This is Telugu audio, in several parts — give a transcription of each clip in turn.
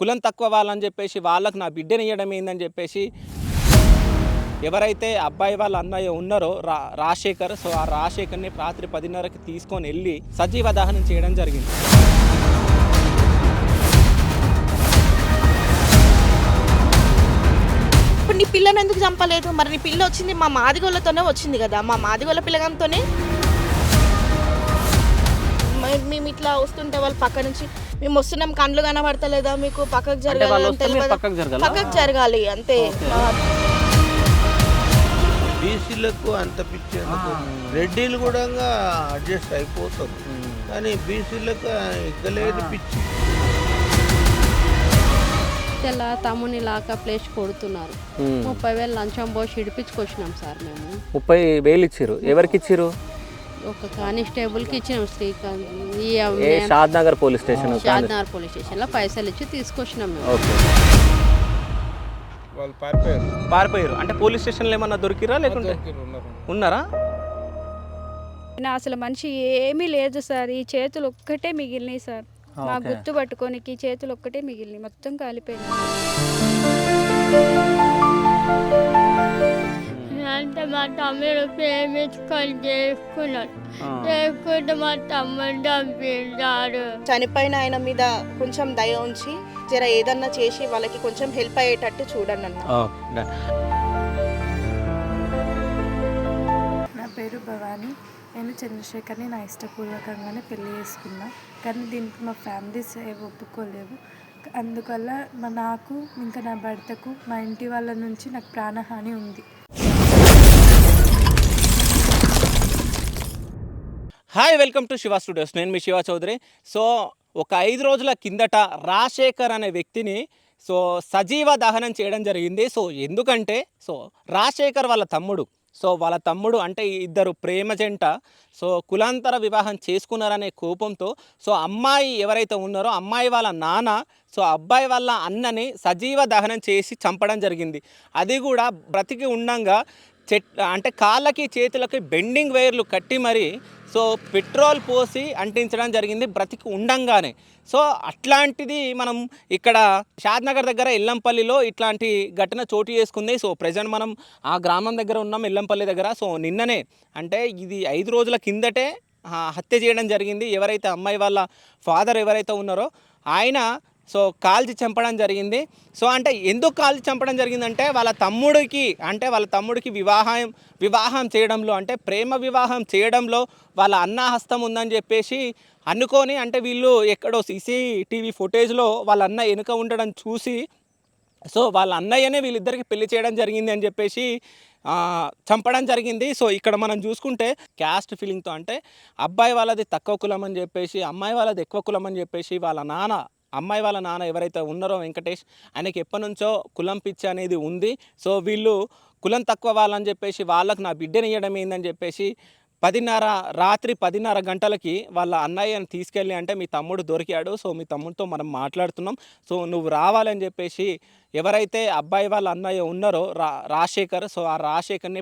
కులం తక్కువ వాళ్ళని చెప్పేసి వాళ్ళకు నా బిడ్డని ఇవ్వడం ఏందని చెప్పేసి ఎవరైతే అబ్బాయి వాళ్ళ అన్నయ్య ఉన్నారో రాజశేఖర్, సో ఆ రాజశేఖర్ని రాత్రి 10:30కి తీసుకొని వెళ్ళి సజీవ దహనం చేయడం జరిగింది. ఇప్పుడు నీ పిల్లని ఎందుకు చంపలేదు? మరి నీ పిల్ల వచ్చింది మా మాదిగోళ్ళతోనే వచ్చింది కదా, మా మాదిగోళ్ళ పిల్లగానితోనే. మేము ఇట్లా వస్తుంటే వాళ్ళు పక్క నుంచి మేము వస్తున్నాం, కండ్లు కనబడతలేదా మీకు? పక్కకు జరగాలి అంతే. బీసీలకు అంత పిచ్చి రెడ్డిలు కూడా అడ్జస్ట్ అయిపోతారు, కానీ బీసీలకు ఎక్కలేదు పిచ్చి. ఇలా తమ్ముని లాగా ప్లేస్ కొడుతున్నారు. 30,000 లంచం పోసి ఇడిపించుకొచ్చినాం సార్. మేము 30,000 ఇచ్చారు. ఎవరికి ఇచ్చారు? ఒక కానిస్టేబుల్కి ఇచ్చినాం. షాద్నగర్ పోలీస్ స్టేషన్ లో పైసలు ఇచ్చి తీసుకొచ్చినాం మేము. వాళ్ళు పారిపోయారు. అంటే పోలీస్ స్టేషన్లో ఏమన్నా దొరికిరా లేకుంటే ఉన్నారా? అసలు మనిషి ఏమీ లేదు సార్, ఈ చేతులు ఒక్కటే మిగిలినాయి సార్. మా గుర్తు పట్టుకోనికి చేతులు ఒక్కటే మిగిలినాయి, మొత్తం కాలిపోయింది. అంటే మా తమ్ముడు ప్రేమించుకొని చేసుకుంటే మా తమ్ముడు చంపించాడు. చనిపోయిన ఆయన మీద కొంచెం దయ ఉంచి జర ఏదన్నా చేసి వాళ్ళకి కొంచెం హెల్ప్ అయ్యేటట్టు చూడండి అన్న. నా పేరు భవానీ. నేను చంద్రశేఖర్ని నా ఇష్టపూర్వకంగానే పెళ్లి చేసుకున్నా, కానీ దీనికి మా ఫ్యామిలీస్ ఒప్పుకోలేవు. అందువల్ల నాకు ఇంకా నా భర్తకు మా ఇంటి వాళ్ళ నుంచి నాకు ప్రాణహాని ఉంది. Hi, welcome to Shiva studios. నేను మీ శివ చౌదరి. సో ఒక 5 రోజుల కిందట రాజశేఖర్ అనే వ్యక్తిని సజీవ దహనం చేయడం జరిగింది. సో ఎందుకంటే రాజశేఖర్ వాళ్ళ తమ్ముడు అంటే ఇద్దరు ప్రేమ జంట కులాంతర వివాహం చేసుకున్నారనే కోపంతో అమ్మాయి ఎవరైతే ఉన్నారో అమ్మాయి వాళ్ళ నాన్న అబ్బాయి వాళ్ళ అన్నని సజీవ దహనం చేసి చంపడం జరిగింది. అది కూడా బ్రతికి ఉండంగా అంటే కాళ్ళకి చేతులకి బెండింగ్ వైర్లు కట్టి మరి పెట్రోల్ పోసి అంటించడం జరిగింది బ్రతికి ఉండంగానే. అట్లాంటిది మనం ఇక్కడ షాద్నగర్ దగ్గర ఎల్లంపల్లిలో ఇట్లాంటి ఘటన చోటు చేసుకుంది. ప్రజెంట్ మనం ఆ గ్రామం దగ్గర ఉన్నాం, ఎల్లంపల్లి దగ్గర. నిన్ననే అంటే ఇది 5 రోజుల కిందటే హత్య చేయడం జరిగింది. ఎవరైతే అమ్మాయి వాళ్ళ ఫాదర్ ఎవరైతే ఉన్నారో ఆయన కాల్చి చంపడం జరిగింది. అంటే ఎందుకు కాల్చి చంపడం జరిగిందంటే వాళ్ళ తమ్ముడికి వివాహం చేయడంలో, అంటే ప్రేమ వివాహం చేయడంలో వాళ్ళ అన్న హస్తం ఉందని చెప్పేసి అనుకొని, అంటే వీళ్ళు ఎక్కడో CCTV ఫుటేజ్లో వాళ్ళ అన్న వెనుక ఉండడం చూసి వాళ్ళ అన్నయ్యనే వీళ్ళిద్దరికి పెళ్లి చేయడం జరిగింది అని చెప్పేసి చంపడం జరిగింది. ఇక్కడ మనం చూసుకుంటే క్యాస్ట్ ఫీలింగ్తో, అంటే అబ్బాయి వాళ్ళది తక్కువ కులం అని చెప్పేసి అమ్మాయి వాళ్ళది ఎక్కువ కులం అని చెప్పేసి అమ్మాయి వాళ్ళ నాన్న ఎవరైతే ఉన్నారో వెంకటేష్, ఆయనకి ఎప్పటి నుంచో కులం పిచ్చి అనేది ఉంది. వీళ్ళు కులం తక్కువ వాళ్ళని చెప్పేసి వాళ్ళకు నా బిడ్డని ఇవ్వడం ఏందని చెప్పేసి రాత్రి 10:30 గంటలకి వాళ్ళ అన్నయ్యని తీసుకెళ్ళి, అంటే మీ తమ్ముడు దొరికాడు, మీ తమ్ముడితో మనం మాట్లాడుతున్నాం, నువ్వు రావాలని చెప్పేసి ఎవరైతే అబ్బాయి వాళ్ళ అన్నయ్య ఉన్నారో రాజశేఖర్, ఆ రాజశేఖర్ని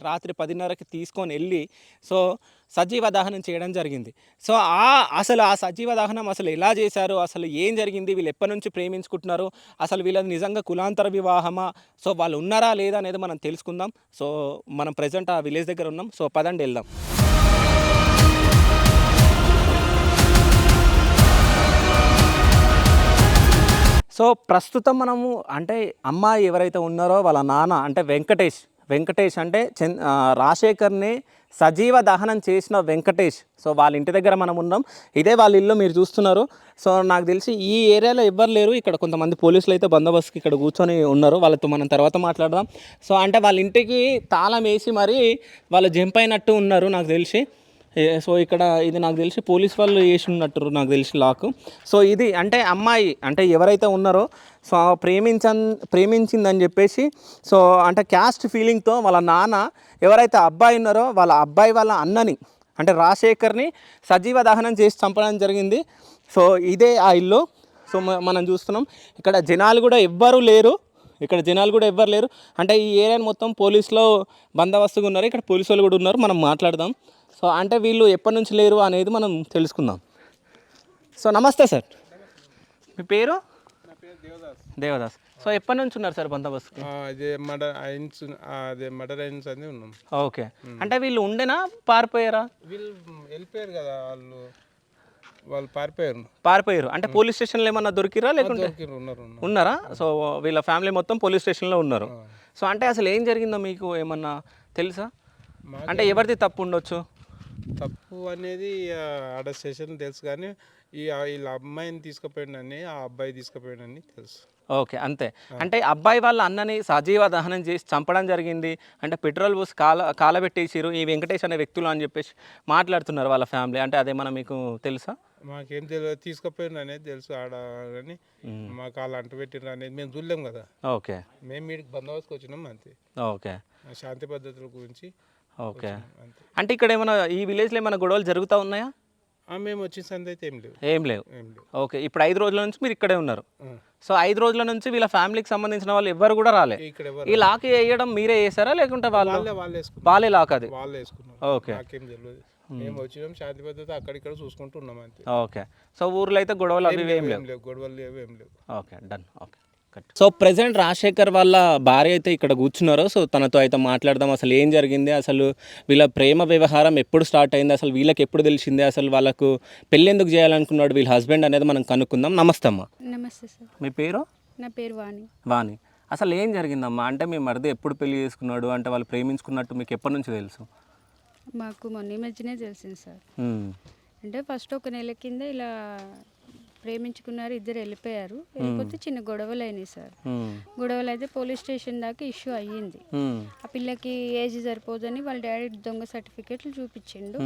రాత్రి 10:30కి తీసుకొని వెళ్ళి సజీవ దహనం చేయడం జరిగింది. అసలు ఆ సజీవ దహనం అసలు ఎలా చేశారు, అసలు ఏం జరిగింది, వీళ్ళు ఎప్పటి నుంచి ప్రేమించుకుంటున్నారు, అసలు వీళ్ళది నిజంగా కులాంతర వివాహమా, వాళ్ళు ఉన్నారా లేదా అనేది మనం తెలుసుకుందాం. మనం ప్రజెంట్ ఆ విలేజ్ దగ్గర ఉన్నాం. పదండి వెళ్దాం. ప్రస్తుతం మనము అంటే అమ్మాయి ఎవరైతే ఉన్నారో వాళ్ళ నాన్న అంటే వెంకటేష్ అంటే రాజశేఖర్ని సజీవ దహనం చేసిన వెంకటేష్, వాళ్ళ ఇంటి దగ్గర మనం ఉన్నాం. ఇదే వాళ్ళ ఇల్లు మీరు చూస్తున్నారు. నాకు తెలిసి ఈ ఏరియాలో ఎవ్వరు లేరు. ఇక్కడ కొంతమంది పోలీసులు అయితే బందోబస్తుకి ఇక్కడ కూర్చొని ఉన్నారు, వాళ్ళతో మనం తర్వాత మాట్లాడదాం. అంటే వాళ్ళ ఇంటికి తాళం వేసి మరి వాళ్ళు జంప్ అయినట్టు ఉన్నారు నాకు తెలిసి. ఇక్కడ ఇది నాకు తెలిసి పోలీస్ వాళ్ళు వేసి ఉన్నట్టు నాకు తెలిసి లాక్. ఇది అంటే అమ్మాయి అంటే ఎవరైతే ఉన్నారో ప్రేమించిందని చెప్పేసి అంటే క్యాస్ట్ ఫీలింగ్తో వాళ్ళ నాన్న ఎవరైతే అబ్బాయి ఉన్నారో వాళ్ళ అబ్బాయి వాళ్ళ అన్నని అంటే రాజశేఖర్ని సజీవ దహనం చేసి చంపడం జరిగింది. ఇదే ఆ ఇల్లు. మనం చూస్తున్నాం ఇక్కడ జనాలు కూడా ఎవ్వరు లేరు. అంటే ఈ ఏరియాని మొత్తం పోలీసులో బందోబస్తుగా ఉన్నారు. ఇక్కడ పోలీసు వాళ్ళు కూడా ఉన్నారు, మనం మాట్లాడదాం. అంటే వీళ్ళు ఎప్పటి నుంచి లేరు అనేది మనం తెలుసుకుందాం. నమస్తే సార్, మీ పేరు? నా దేవదాస్. సో ఎప్పటి నుంచి ఉన్నారు సార్ బందోబస్తుకి? అదే మర్డర్ అయిన్స్ అదే మర్డర్ అయిన్స్ అని ఉన్నాం. ఓకే, అంటే వీళ్ళు ఉండేనా పారిపోయారా? వీళ్ళు వెళ్ళిపోయారు కదా, వాళ్ళు పారిపోయారు అంటే పోలీస్ స్టేషన్లో ఏమన్నా దొరికిరా లేకుంటే ఉన్నారు. ఉన్నారా? సో వీళ్ళ ఫ్యామిలీ మొత్తం పోలీస్ స్టేషన్లో ఉన్నారు. సో అంటే అసలు ఏం జరిగిందో మీకు ఏమన్నా తెలుసా? అంటే ఎవరిది తప్పు ఉండొచ్చు? తప్పు అనేది ఆడ స్టేషన్ తెలుసు, కానీ వీళ్ళ అమ్మాయిని తీసుకుపోయిండని ఆ అబ్బాయి తీసుకుపోయిండని తెలుసు. ఓకే, అంతే. అంటే అబ్బాయి వాళ్ళ అన్నని సజీవ దహనం చేసి చంపడం జరిగింది, అంటే పెట్రోల్ పోసి కాలబెట్టేసిరు ఈ వెంకటేష్ అనే వ్యక్తులు అని చెప్పేసి మాట్లాడుతున్నారు వాళ్ళ ఫ్యామిలీ. అంటే అదేమన్నా మీకు తెలుసా? మాకేం తెలియదు, తీసుకుపోయిండు అనేది తెలుసు ఆడ, కానీ మాకు వాళ్ళు అంటు పెట్టిండ్రు అనేది మేము చూడలేం కదా. ఓకే, మేము వీడికి బందోబస్తుకు వచ్చినాం అంతే. ఓకే, శాంతి పద్ధతుల గురించి. ఓకే, అంటే ఇక్కడ ఏమైనా ఈ విలేజ్లో ఏమైనా గొడవలు జరుగుతూ ఉన్నాయా? మేము వచ్చిన సంది అయితే ఏం లేవు. ఏం లేవు. ఓకే, ఇప్పుడు 5 రోజుల నుంచి మీరు ఇక్కడే ఉన్నారు. సో 5 రోజుల నుంచి వీళ్ళ ఫ్యామిలీకి సంబంధించిన వాళ్ళు ఎవ్వరు కూడా రాలే. ఈ లాక్ వేయడం మీరే వేసారా లేకుంటే వాళ్ళే లాక్? అది వాళ్ళే వేసుకున్నారు. ఓకే, నాకేం తెలియదు. మేము వచ్చినాం శాంతి పద్ధతి అక్కడిక్కడ చూసుకుంటూ ఉన్నాం అంతే. ఓకే, సో ఊర్లో అయితే గొడవలు అవి ఏం లేవు. గొడవలు ఏం లేవు. Okay, done. Okay. So present Rajasekhar వాళ్ళ భార్య అయితే ఇక్కడ కూర్చున్నారు. సో తనతో అయితే మాట్లాడదాం, అసలు ఏం జరిగింది, అసలు వీళ్ళ ప్రేమ వ్యవహారం ఎప్పుడు స్టార్ట్ అయింది, అసలు వీళ్ళకి ఎప్పుడు తెలిసింది, అసలు వాళ్ళకు పెళ్ళి ఎందుకు చేయాలనుకున్నాడు వీళ్ళ హస్బెండ్ అనేది మనం కనుక్కుందాం. నమస్తే అమ్మా. నమస్తే సార్. మీ పేరు? నా పేరు వాణి. వాణి, అసలు ఏం జరిగిందమ్మా? అంటే మీ మరిది ఎప్పుడు పెళ్లి చేసుకున్నాడు, అంటే వాళ్ళు ప్రేమించుకున్నట్టు మీకు ఎప్పటి నుంచి తెలుసు? మాకు మొన్న మధ్యనే తెలిసింది సార్. అంటే ఫస్ట్ ఒక నెల కింద ఇలా ప్రేమించుకున్నారు, ఇద్దరు వెళ్ళిపోయారు. వెళ్ళిపోతే చిన్న గొడవలు అయినాయి సార్. గొడవలు అయితే పోలీస్ స్టేషన్ దాకా ఇష్యూ అయ్యింది. ఆ పిల్లకి ఏజ్ సరిపోదని వాళ్ళ డాడీ దొంగ సర్టిఫికెట్లు చూపించిండు.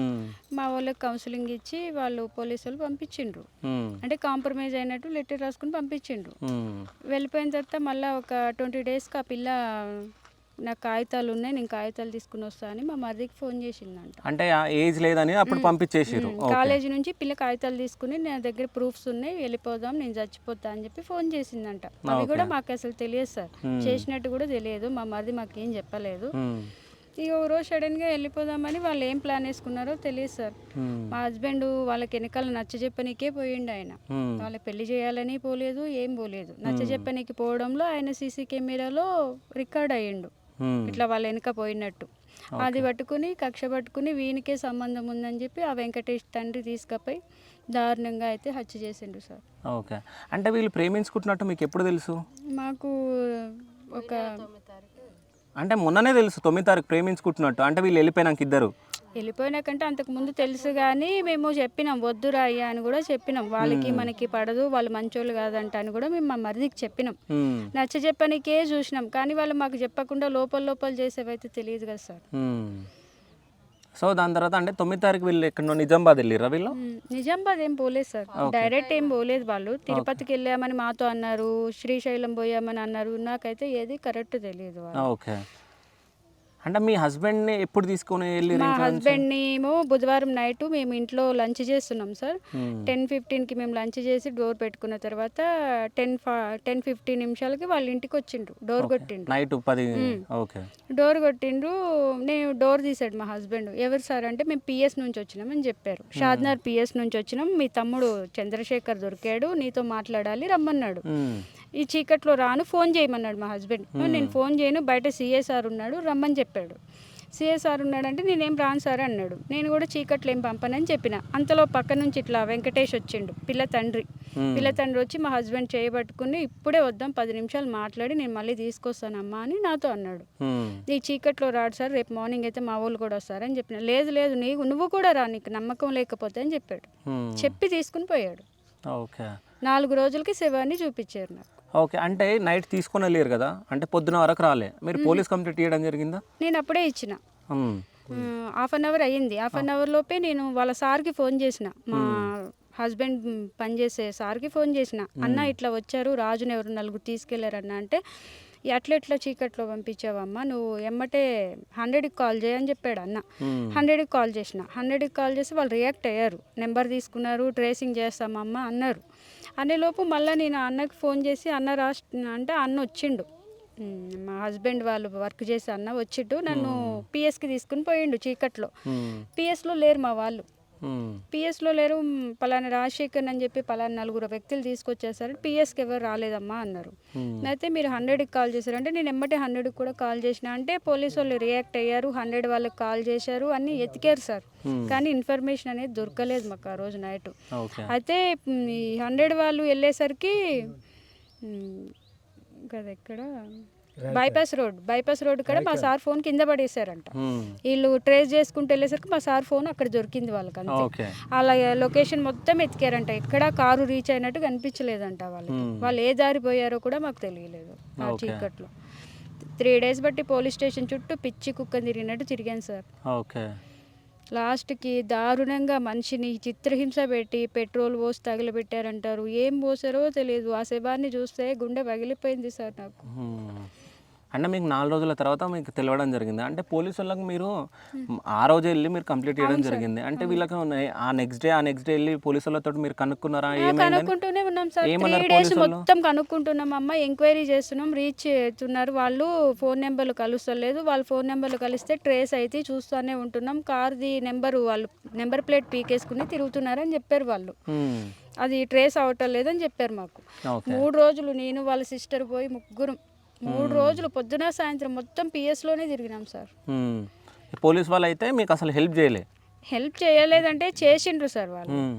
మా వాళ్ళకి కౌన్సిలింగ్ ఇచ్చి వాళ్ళు పోలీసు వాళ్ళు పంపించిండ్రు. అంటే కాంప్రమైజ్ అయినట్టు లెటర్ రాసుకుని పంపించిండ్రు. వెళ్ళిపోయిన తర్వాత మళ్ళీ ఒక 20 డేస్కి ఆ పిల్ల నాకు కాగితాలు ఉన్నాయి, నేను కాగితాలు తీసుకుని వస్తా అని మా మరిదికి ఫోన్ చేసిందంట. అంటే ఏజ్ లేదని అప్పుడు పంపించేసారు. కాలేజీ నుంచి పిల్ల కాగితాలు తీసుకుని నా దగ్గర ప్రూఫ్స్ ఉన్నాయి, వెళ్ళిపోదాం, నేను చచ్చిపోతా అని చెప్పి ఫోన్ చేసిందంట. అవి కూడా మాకు అసలు తెలియదు సార్, చేసినట్టు కూడా తెలియదు. మా మరిది మాకేం చెప్పలేదు. ఇక ఒక రోజు సడన్గా వెళ్ళిపోదామని వాళ్ళు ఏం ప్లాన్ వేసుకున్నారో తెలియదు సార్. మా హస్బెండ్ వాళ్ళకి వెనకాల నచ్చజెప్పనీకే పోయిండు. ఆయన వాళ్ళ పెళ్లి చేయాలని పోలేదు, ఏం పోలేదు. నచ్చజెప్పనీకి పోవడంలో ఆయన సీసీ కెమెరాలో రికార్డ్ అయ్యిండు ఇట్లా వాళ్ళ వెనక పోయినట్టు. అది పట్టుకుని కక్ష పట్టుకుని వీనికే సంబంధం ఉందని చెప్పి ఆ వెంకటేష్ తండ్రి తీసుకుపోయి దారుణంగా అయితే హత్య చేసిండు సార్. ఓకే, అంటే వీళ్ళు ప్రేమించుకుంటున్నట్టు మీకు ఎప్పుడు తెలుసు? మాకు ఒక అంటే మొన్ననే తెలుసు 9వ తారీఖు ప్రేమించుకుంటున్నట్టు. అంటే వీళ్ళు వెళ్ళిపోయినాక ఇద్దరు వెళ్ళిపోయినాకంటే అంతకు ముందు తెలుసు, కానీ మేము చెప్పినాం వద్దురా అయ్యా అని కూడా చెప్పినాం. వాళ్ళకి మనకి పడదు, వాళ్ళు మంచోళ్ళు కాదంట అని కూడా మేము మా మరిదికి చెప్పినాం. నచ్చ చెప్పనికే చూసినాం, కానీ వాళ్ళు మాకు చెప్పకుండా లోపల చేసేవైతే తెలియదు కదా సార్. సో దాని తర్వాత అంటే 9వ తారీఖు వీళ్ళు ఎక్కడో నిజామాబాద్ వెళ్ళిరా వీళ్ళు? నిజామాబాద్ ఏం పోలేదు సార్, డైరెక్ట్ ఏం పోలేదు. వాళ్ళు తిరుపతికి వెళ్ళామని మాతో అన్నారు, శ్రీశైలం పోయామని అన్నారు. నాకైతే ఏది కరెక్ట్ తెలియదు. ఓకే, అంటే మీ హస్బెండ్ని ఎప్పుడు తీసుకొని వెళ్ళి? మా హస్బెండ్ని ఏమో బుధవారం నైట్ మేము ఇంట్లో లంచ్ చేస్తున్నాం సార్. 10:15కి మేము లంచ్ చేసి డోర్ పెట్టుకున్న తర్వాత 10-15 నిమిషాలకి వాళ్ళ ఇంటికి వచ్చిండ్రు. డోర్ కొట్టిండ్రు నైట్ 10. ఓకే, డోర్ కొట్టిండ్రు. నేను డోర్ తీసాడు మా హస్బెండ్. ఎవరు సార్ అంటే మేము పిఎస్ నుంచి వచ్చినాం అని చెప్పారు. షాద్నగర్ పిఎస్ నుంచి వచ్చినాం, మీ తమ్ముడు చంద్రశేఖర్ దొరికాడు, నీతో మాట్లాడాలి రమ్మన్నాడు. ఈ చీకట్లో రాను, ఫోన్ చేయమన్నాడు మా హస్బెండ్. నేను ఫోన్ చేయను, బయట సిఎస్ఆర్ ఉన్నాడు రమ్మని చెప్పాడు. సిఎస్ఆర్ ఉన్నాడంటే నేనేం రాను సార్ అన్నాడు. నేను కూడా చీకట్లో ఏం పంపనని చెప్పిన. అంతలో పక్క నుంచి ఇట్లా వెంకటేష్ వచ్చిండు, పిల్ల తండ్రి వచ్చి మా హస్బెండ్ చేయబట్టుకుని ఇప్పుడే వద్దాం, 10 నిమిషాలు మాట్లాడి నేను మళ్ళీ తీసుకొస్తానమ్మా అని నాతో అన్నాడు. ఈ చీకట్లో రాడు సార్, రేపు మార్నింగ్ అయితే మా వాళ్ళు కూడా వస్తారని చెప్పిన. లేదు నువ్వు కూడా రా, నీకు నమ్మకం లేకపోతే అని చెప్పాడు. చెప్పి తీసుకుని పోయాడు. ఓకే, 4 రోజులకి శవాన్ని చూపించారు నాకు. ఓకే, అంటే నైట్ తీసుకొని వెళ్ళారు కదా, అంటే పొద్దున వరకు రాలే, మీరు పోలీస్ కంప్లైంట్ ఇవ్వడం జరిగిందా? నేను అప్పుడే ఇచ్చిన. 1/2 అవర్ అయ్యింది. 1/2 అవర్ లోపే నేను వాళ్ళ సార్కి ఫోన్ చేసిన, మా హస్బెండ్ పనిచేసే సార్కి ఫోన్ చేసిన. అన్న ఇట్లా వచ్చారు, రాజుని ఎవరు 4 తీసుకెళ్లారన్న అంటే, ఎట్లా చీకట్లో పంపించావమ్మా, నువ్వు ఎమ్మటే 100కి కాల్ చేయని చెప్పాడు అన్న. 100కి కాల్ చేసిన. 100కి కాల్ చేసి వాళ్ళు రియాక్ట్ అయ్యారు, నెంబర్ తీసుకున్నారు, ట్రేసింగ్ చేస్తామమ్మా అన్నారు. అనేలోపు మళ్ళీ నేను అన్నకి ఫోన్ చేసి అన్న అంటే అన్న వచ్చిండు, మా హస్బెండ్ వాళ్ళు వర్క్ చేసి అన్న వచ్చిట్టు నన్ను పిఎస్కి తీసుకుని పోయిండు చీకట్లో. పిఎస్లో లేరు మా వాళ్ళు. పిఎస్లో లేరు, పలానా రాజశేఖర్ అని చెప్పి పలానా 4 వ్యక్తులు తీసుకొచ్చేసారు, పిఎస్కి ఎవరు రాలేదమ్మా అన్నారు. అయితే మీరు 100కి కాల్ చేశారంటే నేను ఎమ్మటే 100కి కూడా కాల్ చేసిన అంటే పోలీసు వాళ్ళు రియాక్ట్ అయ్యారు, 100 వాళ్ళకి కాల్ చేశారు, అన్నీ ఎతికారు సార్. కానీ ఇన్ఫర్మేషన్ అనేది దొరకలేదు మాకు ఆ రోజు నైట్. అయితే ఈ 100 వాళ్ళు వెళ్ళేసరికి కదా ఎక్కడ బైపాస్ రోడ్ కూడా మా సార్ ఫోన్ కింద పడేశారంట. వీళ్ళు ట్రేస్ చేసుకుంటూ వెళ్ళేసరికి మా సార్ ఫోన్ అక్కడ దొరికింది వాళ్ళకి అంతే. అలా లొకేషన్ మొత్తం ఎతికారంట, ఎక్కడ కారు రీచ్ అయినట్టు కనిపించలేదంట వాళ్ళకి. వాళ్ళు ఏ దారి పోయారో కూడా మాకు తెలియలేదు ఆ చీకట్లో. 3 days బట్టి పోలీస్ స్టేషన్ చుట్టూ పిచ్చి కుక్క తిరిగినట్టు తిరిగాను సార్. లాస్ట్కి దారుణంగా మనిషిని చిత్రహింస పెట్టి పెట్రోల్ పోసి తగిలిపెట్టారంటారు. ఏం పోసారో తెలియదు. ఆ శవాన్ని చూస్తే గుండె పగిలిపోయింది సార్ నాకు. అంటే మీకు 4 రోజుల తర్వాత మీకు తెలవడం జరిగింది. అంటే పోలీసు వాళ్ళకి మీరు ఆ రోజే వెళ్ళి మీరు కంప్లీట్ చేయడం జరిగింది. అంటే వీళ్ళకి ఆ నెక్స్ట్ డే వెళ్ళి పోలీసు వాళ్ళతో మీరు కనుక్కున్నారా? కనుక్కుంటూనే ఉన్నాం సార్. 3 days మొత్తం కనుక్కుంటున్నాం అమ్మ, ఎంక్వైరీ చేస్తున్నాం, రీచ్ చేస్తున్నారు. వాళ్ళు ఫోన్ నెంబర్లు కలుస్తలేదు. వాళ్ళు ఫోన్ నెంబర్లు కలిస్తే ట్రేస్ అయితే చూస్తూనే ఉంటున్నాం. కార్ది నెంబరు వాళ్ళు నెంబర్ ప్లేట్ పీకేసుకుని తిరుగుతున్నారని చెప్పారు వాళ్ళు. అది ట్రేస్ అవటం లేదని చెప్పారు మాకు. 3 రోజులు నేను వాళ్ళ సిస్టర్ పోయి ముగ్గురు 3 రోజులు పొద్దున సాయంత్రం మొత్తం పిఎస్లోనే తిరిగినాం సార్. పోలీస్ వాళ్ళు అయితే మీకు అసలు హెల్ప్ చేయలేదంటే చేసిండ్రు సార్.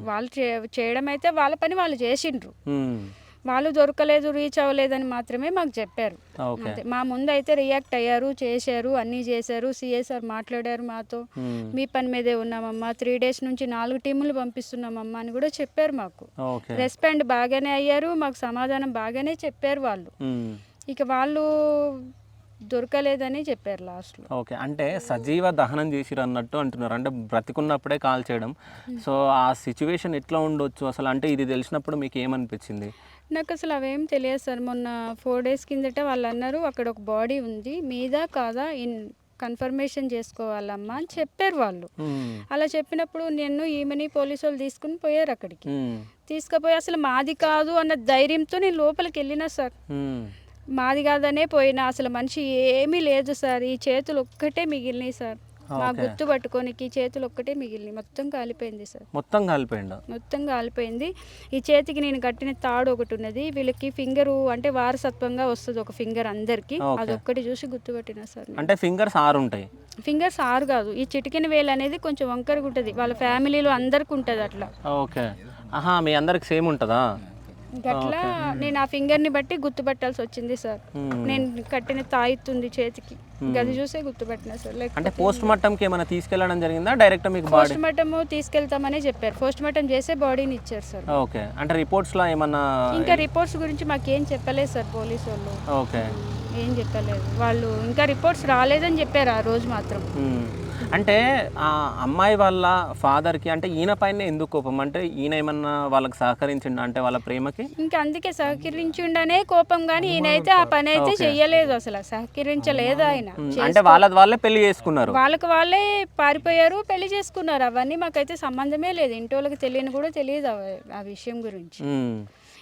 వాళ్ళు చేయడం అయితే వాళ్ళ పని వాళ్ళు చేసిండ్రు. వాళ్ళు దొరకలేదు, రీచ్ అవ్వలేదని మాత్రమే మాకు చెప్పారు. మా ముందు అయితే రియాక్ట్ అయ్యారు, చేశారు, అన్నీ చేశారు. సిఎస్ఆర్ మాట్లాడారు మాతో, మీ పని మీదే ఉన్నామమ్మా, 3 days నుంచి 4 టీములు పంపిస్తున్నామమ్మా అని కూడా చెప్పారు మాకు. రెస్పాండ్ బాగానే అయ్యారు, మాకు సమాధానం బాగానే చెప్పారు వాళ్ళు. ఇక వాళ్ళు దొరకలేదని చెప్పారు లాస్ట్లో. ఓకే, అంటే సజీవ దహనం చేసిరు అన్నట్టు అంటున్నారు. అంటే బ్రతికున్నప్పుడే కాల్ చేయడం. సో ఆ సిచ్యువేషన్ ఎట్లా ఉండొచ్చు అసలు? అంటే ఇది తెలిసినప్పుడు మీకు ఏమనిపించింది? నాకు అసలు అవేం తెలియదు సార్. మొన్న 4 days కిందట వాళ్ళు అన్నారు అక్కడ ఒక బాడీ ఉంది, మీద కాదా కన్ఫర్మేషన్ చేసుకోవాలమ్మా అని చెప్పారు వాళ్ళు. అలా చెప్పినప్పుడు నేను ఈమెని పోలీసు వాళ్ళు తీసుకుని పోయారు అక్కడికి. తీసుకుపోయి అసలు మాది కాదు అన్న ధైర్యంతో నేను లోపలికి వెళ్ళినా సార్. మాది కాదనే పోయినా, అసలు మనిషి ఏమీ లేదు సార్. ఈ చేతులు ఒక్కటే మిగిలినాయి సార్, మా గుర్తు పట్టుకోనికి చేతులు ఒక్కటే మిగిలినాయి. మొత్తం కాలిపోయింది సార్. మొత్తం కాలిపోయింది. ఈ చేతికి నేను కట్టిన తాడు ఒకటి ఉన్నది. వీళ్ళకి ఫింగరు అంటే వారసత్వంగా వస్తుంది ఒక ఫింగర్ అందరికి, అదొక్కటి చూసి గుర్తుపట్టినా సార్. అంటే ఫింగర్స్ 6 ఉంటాయి? ఫింగర్స్ 6 కాదు, ఈ చిటికిన వేలు అనేది కొంచెం వంకరగా ఉంటుంది. వాళ్ళ ఫ్యామిలీలో అందరికి ఉంటుంది అట్లా. ఓకే, మీ అందరికి సేమ్ ఉంటుందా? గట్లా నేను ఆ ఫింగర్ని బట్టి గుర్తుపట్టాల్సి వచ్చింది సార్. నేను కట్టిన తాయితుంది చేతికి, గది చూసే గుర్తుపట్టినా సార్. అంటే పోస్ట్ మార్టంకి ఏమైనా తీసుకెళ్ళడం జరిగిందా? డైరెక్ట్ మీకు పోస్ట్ మార్టం తీసుకెళ్తామని చెప్పారు. పోస్ట్ మార్టం చేసే బాడీని ఇచ్చారు సార్. ఓకే, అంటే రిపోర్ట్స్ లో ఏమన్నా? ఇంకా రిపోర్ట్స్ గురించి మాకేం చెప్పలేదు సార్ పోలీసు వాళ్ళు. ఓకే, ఏం చెప్పలేదు వాళ్ళు. ఇంకా రిపోర్ట్స్ రాలేదని చెప్పారు ఆ రోజు మాత్రం. అంటే ఆ అమ్మాయి వాళ్ళ ఫాదర్కి అంటే ఈయన పైన ఎందుకు కోపం? అంటే ఈయన ఏమన్నా వాళ్ళకి సహకరించిండు అంటే వాళ్ళ ప్రేమకి? ఇంకా అందుకే సహకరించిండనే కోపం, కానీ ఈయన అయితే ఆ పని అయితే చెయ్యలేదు, అసలు సహకరించలేదు ఆయన. అంటే వాళ్ళే పెళ్లి చేసుకున్నారు, వాళ్ళకి వాళ్ళే పారిపోయారు, పెళ్లి చేసుకున్నారు. అవన్నీ మాకైతే సంబంధమే లేదు. ఇంటి వాళ్ళకి తెలియని కూడా తెలియదు ఆ విషయం గురించి.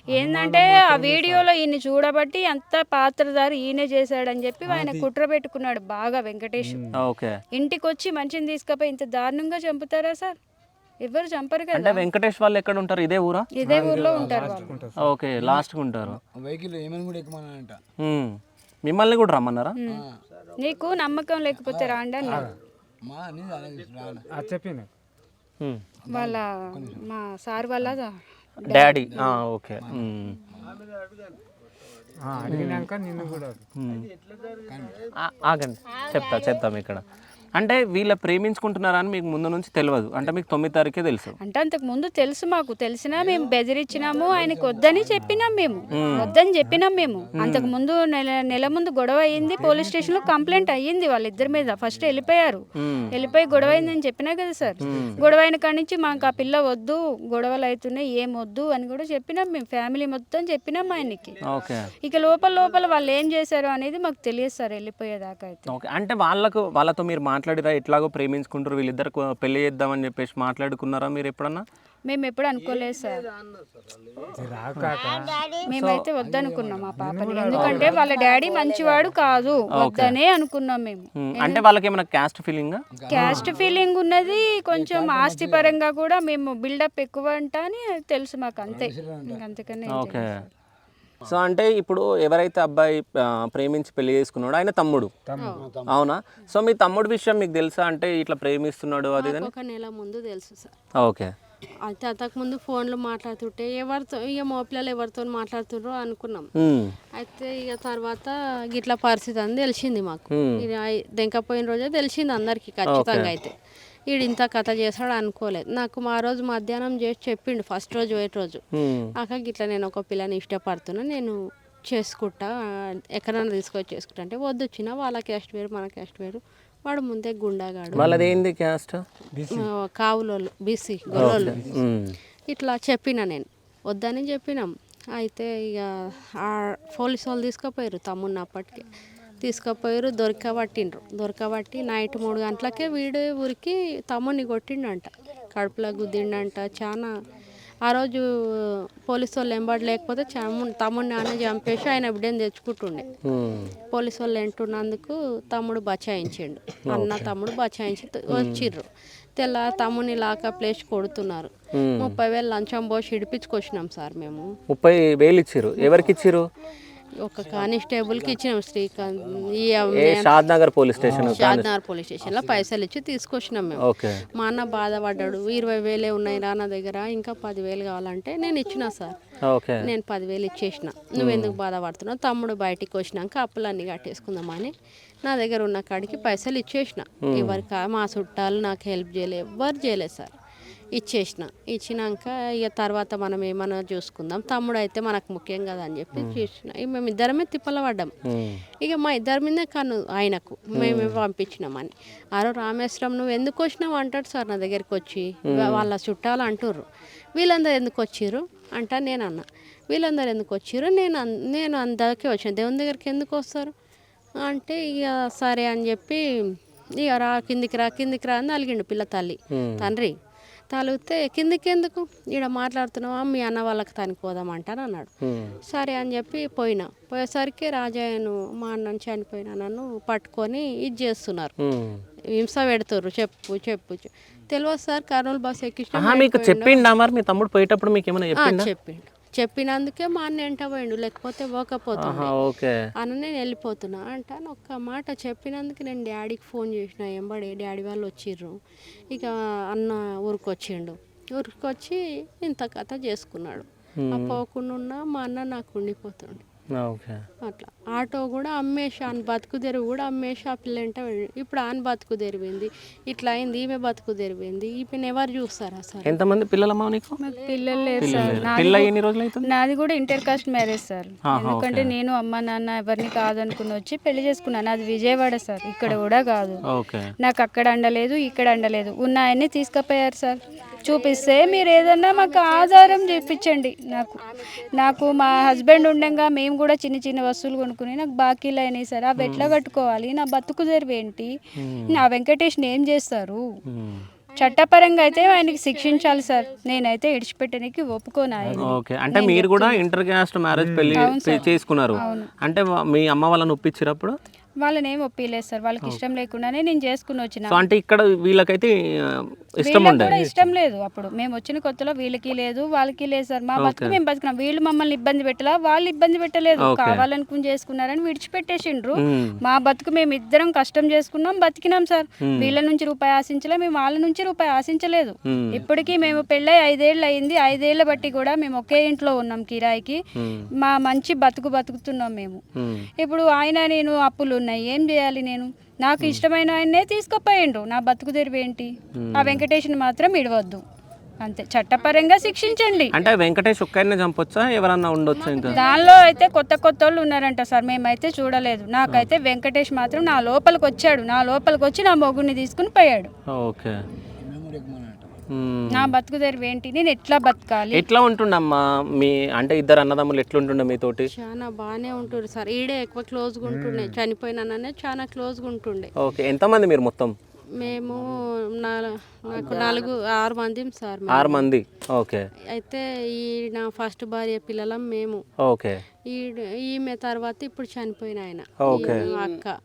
ఏంటంటే ఆ వీడియోలో ఈయన చూడబట్టి అంత పాత్రధారి ఈయనే చేశాడని చెప్పి ఆయన కుట్ర పెట్టుకున్నాడు బాగా వెంకటేష్. ఇంటికి వచ్చి మనిషిని తీసుకుపోయి ఇంత దారుణంగా చంపుతారా సార్? ఎవరు చంపరు కదా. అంటే వెంకటేష్ వాళ్ళు ఎక్కడ ఉంటారు? ఇదే ఊర్లో ఉంటారు వాళ్ళు. ఓకే, లాస్ట్ ఉంటారు. మిమ్మల్ని కూడా రమ్మన్నారా? నీకు నమ్మకం లేకపోతే రాండి అన్నారు వాళ్ళ మా సార్ వాళ్ళ డాడీ. ఓకే, అడిగినాక నిన్ను కూడా ఆగండి చెప్తాం ఇక్కడ. అంటే వీళ్ళ ప్రేమించుకుంటున్నారని మీకు ముందు నుంచి తెలియదు? అంటే మీకు 9 తారీఖే తెలుసు? అంటే అంతకు ముందు తెలుసు మాకు. తెలిసినా మేము బెదిరించినాము, ఆయనకు వద్దని చెప్పినాం మేము. అంతకు ముందు నెల ముందు గొడవ అయ్యింది, పోలీస్ స్టేషన్ లో కంప్లైంట్ అయ్యింది వాళ్ళిద్దరి మీద. ఫస్ట్ వెళ్ళిపోయి గొడవ అయిందని చెప్పినా కదా సార్. గొడవ అయిన కాడి నుంచి మాకు ఆ పిల్ల వద్దు, గొడవలు అవుతున్నాయి, ఏం వద్దు అని కూడా చెప్పినాం మేము. ఫ్యామిలీ మొత్తం చెప్పినాం ఆయనకి. ఇక లోపల వాళ్ళు ఏం చేశారు అనేది మాకు తెలియదు సార్ వెళ్ళిపోయేదాకా అయితే. అంటే వాళ్ళతో మీరు మాట్లాడిరా? ఎట్లాగో ప్రేమించుకుంటారు వీళ్ళిద్దరు, పెళ్లి చేద్దామని చెప్పేసి మాట్లాడుకున్నారా మీరు ఎప్పుడన్నా? మేము ఎప్పుడు అనుకోలేదు సార్. మేమైతే వద్దనుకున్నాం ఆ పాపని, ఎందుకంటే వాళ్ళ డాడీ మంచివాడు కాదు, వద్దనే అనుకున్నాం మేము. అంటే వాళ్ళకి ఏమైనా క్యాస్ట్ ఫీలింగ్? క్యాస్ట్ ఫీలింగ్ ఉన్నది, కొంచెం ఆస్తి పరంగా కూడా మేము బిల్డప్ ఎక్కువ అంట అని తెలుసు మాకు, అంతే. అంతకనే ఓకే. సో అంటే ఇప్పుడు ఎవరైతే అబ్బాయి ప్రేమించి పెళ్లి చేసుకున్నాడో ఆయన తమ్ముడు, అవునా? సో మీ తమ్ముడు విషయం మీకు తెలుసా? అంటే ఇట్లా ప్రేమిస్తున్నాడు అది ఇది అని? ఒక నెల ముందు తెలుసు సార్. ఓకే. అయితే అంతకుముందు ఫోన్లో మాట్లాడుతుంటే ఎవరితో ఇక మా పిల్లలు ఎవరితో మాట్లాడుతుండ్రో అనుకున్నాం. అయితే ఇక తర్వాత గిట్ల పరిస్థితి అని తెలిసింది మాకు. ఇది దెంకపోయిన రోజే తెలిసింది అందరికీ ఖచ్చితంగా. అయితే వీడు ఇంత కథ చేస్తాడు అనుకోలేదు. నాకు మా రోజు మధ్యాహ్నం చేసి చెప్పిండు, ఫస్ట్ రోజు పోయే రోజు, అక్క గిట్లా నేను ఒక పిల్లని ఇష్టపడుతున్నా, నేను చేసుకుంటా, ఎక్కడైనా తీసుకొచ్చి చేసుకుంటా అంటే వద్దు వచ్చిన వాళ్ళ క్యాస్ట్ వేరు మన క్యాస్ట్ వేరు, వాడు ముందే గుండాగాడు, వాళ్ళది ఏంది క్యాస్ట్? కావులోళ్ళు, బీసీ గొల్లోళ్ళు. ఇట్లా చెప్పిన నేను వద్దని చెప్పినాం. అయితే ఇక పోలీసు వాళ్ళు తీసుకుపోయారు తమ్ముడిని, అప్పటికే తీసుకుపోయారు, దొరకబట్టి నైట్ 3 గంటలకే వీడు ఊరికి తమ్ముడిని కొట్టిండంట, కడుపులో గుద్దిండంట చాలా. ఆ రోజు పోలీసు వాళ్ళు ఎంబడి లేకపోతే తమ్ముడిని ఆయన చంపేసి ఆయన బిడ్డని తెచ్చుకుంటుండే. పోలీసు వాళ్ళు ఎంటున్నందుకు తమ్ముడు బచాయించిండు, అన్న తమ్ముడు బచాయించి వచ్చిర్రు. తెల్ల తమ్ముని లాకప్లేసి కొడుతున్నారు. 30,000 లంచం పోసి ఇడిపించుకొచ్చినాం సార్ మేము. 30,000 ఇచ్చిర్రు? ఎవరికి ఇచ్చిర్రు? ఒక కానిస్టేబుల్కి ఇచ్చినాం, Srikanth. Shadnagar police station, Shadnagar police స్టేషన్లో పైసలు ఇచ్చి తీసుకొచ్చినాం మేము. మా అన్న బాధపడ్డాడు, 20,000 ఉన్నాయి రా నా దగ్గర, ఇంకా 10,000 కావాలంటే నేను ఇచ్చిన సార్. నేను 10,000 ఇచ్చేసిన, నువ్వెందుకు బాధపడుతున్నావు, తమ్ముడు బయటికి వచ్చినాక అప్పులన్నీ కట్టేసుకుందామని నా దగ్గర ఉన్న కాడికి పైసలు ఇచ్చేసిన. ఎవరికి మా చుట్టాలు నాకు హెల్ప్ చేయలేదు, ఎవ్వరు చేయలేదు సార్. ఇచ్చినాక ఇక తర్వాత మనం ఏమన్నా చూసుకుందాం, తమ్ముడు అయితే మనకు ముఖ్యం కదా అని చెప్పి చూసిన. ఇక మేము ఇద్దరమే తిప్పల పడ్డాం. ఇక మా ఇద్దరి మీద కన్ను ఆయనకు, మేమే పంపించినామని. రామేశ్వరం నువ్వు ఎందుకు వచ్చినావు అంటాడు సార్ నా దగ్గరికి వచ్చి. వాళ్ళ చుట్టాలు అంటుర్రు, వీళ్ళందరూ ఎందుకు వచ్చిర్రు అంట. నేను అన్న వీళ్ళందరూ ఎందుకు వచ్చిర్రు, నేను అందరికీ వచ్చిన, దేవుని దగ్గరికి ఎందుకు వస్తారు అంటే ఇక సరే అని చెప్పి ఇక కిందికి రా అని అలిగిండు పిల్ల తండ్రి. తలిగితే కిందికి ఎందుకు, ఇక్కడ మాట్లాడుతున్నావా, మీ అన్న వాళ్ళకి తనకి పోదామంటాను అన్నాడు. సరే అని చెప్పి పోయేసరికి రాజయ్యను, మా అన్నను చనిపోయిన నన్ను పట్టుకొని ఇది చేస్తున్నారు, హింస పెడుతుర్రు. చెప్పు తెలియదు సార్, కర్నూలు బస్ ఎక్కించిన. మీకు చెప్పిండా మరి మీ తమ్ముడు పోయేటప్పుడు మీకు ఏమైనా చెప్పిండు? చెప్పినందుకే మా అన్న వెంట పోయిండు, లేకపోతే పోకపోతుండే అన్న. నేను వెళ్ళిపోతున్నా అంటాను ఒక్క మాట చెప్పినందుకు నేను డాడీకి ఫోన్ చేసిన, ఎంబడి డాడీ వాళ్ళు వచ్చిర్రు. ఇక అన్న ఊరికొచ్చి ఇంత కథ చేసుకున్నాడు. పోకుండా మా అన్న నాకు ఉండిపోతుండే. అట్లా ఆటో కూడా అమ్మేసి, ఆయన బతుకు తెరువు కూడా అమ్మేసి ఆ పిల్ల వెంట. ఇప్పుడు ఆయన బతుకు తెరివింది, ఇట్లా అయింది, ఈమె బతుకు తెరివింది, ఈమెను ఎవరు చూస్తారా సార్? ఎంతమంది పిల్లలమ్మా నీకు? పిల్లలు లేరు సార్. నాది కూడా ఇంటర్ కాస్ట్ మ్యారేజ్ సార్. ఎందుకంటే నేను అమ్మ నాన్న ఎవరిని కాదనుకుని వచ్చి పెళ్లి చేసుకున్నాను. అది విజయవాడ సార్, ఇక్కడ కూడా కాదు. నాకు అక్కడ అండలేదు, ఇక్కడ అండలేదు. ఉన్న ఆయన్ని తీసుకుపోయారు సార్. చూపిస్తే మీరు ఏదన్నా మాకు ఆధారం చూపించండి. నాకు మా హస్బెండ్ ఉండగా మేము కూడా చిన్న వస్తువులు కొనుక్కుని నాకు బాకీలు అయినాయి సార్. అవి ఎట్లా కట్టుకోవాలి, నా బతుకు తెరువేంటి, నా వెంకటేష్ని ఏం చేస్తారు? చట్టపరంగా అయితే ఆయనకి శిక్షించాలి సార్. నేనైతే ఇడిచిపెట్టడానికి ఒప్పుకోను. అంటే మీరు కూడా ఇంటర్ కాస్ట్ మ్యారేజ్ పెళ్లి చేసుకున్నారు అంటే మీ అమ్మ వాళ్ళని ఒప్పించినప్పుడు? వాళ్ళని ఏం ఒప్పిలేదు సార్, వాళ్ళకి ఇష్టం లేకుండానే నేను చేసుకుని వచ్చిన. అంటే ఇక్కడ వీళ్ళకైతే ఇష్టం లేదు. అప్పుడు మేము వచ్చిన కొత్తలో వీళ్ళకి లేదు, వాళ్ళకి లేదు సార్. మా బతుకు మేము బతుకున్నాం. వీళ్ళు మమ్మల్ని ఇబ్బంది పెట్టలా, వాళ్ళు ఇబ్బంది పెట్టలేదు. కావాలనుకుని చేసుకున్నారని విడిచిపెట్టేసిండ్రు. మా బతుకు మేము ఇద్దరం కష్టం చేసుకున్నాం, బతికినాం సార్. వీళ్ళ నుంచి రూపాయి ఆశించలే, మేము వాళ్ళ నుంచి రూపాయి ఆశించలేదు. ఇప్పటికీ మేము పెళ్ళై 5 ఏళ్ళు అయింది. 5 ఏళ్ళ బట్టి కూడా మేము ఒకే ఇంట్లో ఉన్నాం కిరాయికి. మా మంచి బతుకుతున్నాం మేము. ఇప్పుడు ఆయన నేను అప్పులు ఉన్నాయి, ఏం చేయాలి నేను? నాకు ఇష్టమైన ఆయన్నే తీసుకుపోయిండ్రు. నా బతుకు తెరివేంటి? ఆ వెంకటేష్ని మాత్రం ఇడవద్దు, అంతే. చట్టపరంగా శిక్షించండి. అంటే వెంకటేష్ ఒక్కరినే చంపొచ్చా, ఎవరన్నా ఉండొచ్చా? ఇంకా దానిలో అయితే కొత్త వాళ్ళు ఉన్నారంట సార్, మేమైతే చూడలేదు. నాకైతే వెంకటేష్ మాత్రం నా లోపలికి వచ్చాడు, నా లోపలికి వచ్చి నా మొగుడిని తీసుకుని పోయాడు. నా బతుకు తెరివేంటి, నేను ఎట్లా బతకాలి? ఎట్లా ఉంటుండమ్మా మీ అంటే ఇద్దరు అన్నదమ్ములు ఎట్లుంటుండే మీతోటి? చాలా బాగానే ఉంటుండే సార్. ఈడే ఎక్కువ క్లోజ్గా ఉంటుండే, చనిపోయినానే చాలా క్లోజ్గా ఉంటుండే. ఎంతమంది మీరు మొత్తం? మేము నాకు 6 మంది సార్ మేము. 6 మంది. ఓకే. అయితే ఈ నా ఫస్ట్ భార్య పిల్లలం మేము. ఓకే. ఈమె తర్వాత ఇప్పుడు చనిపోయిన ఆయన ఓకే. మా అక్క,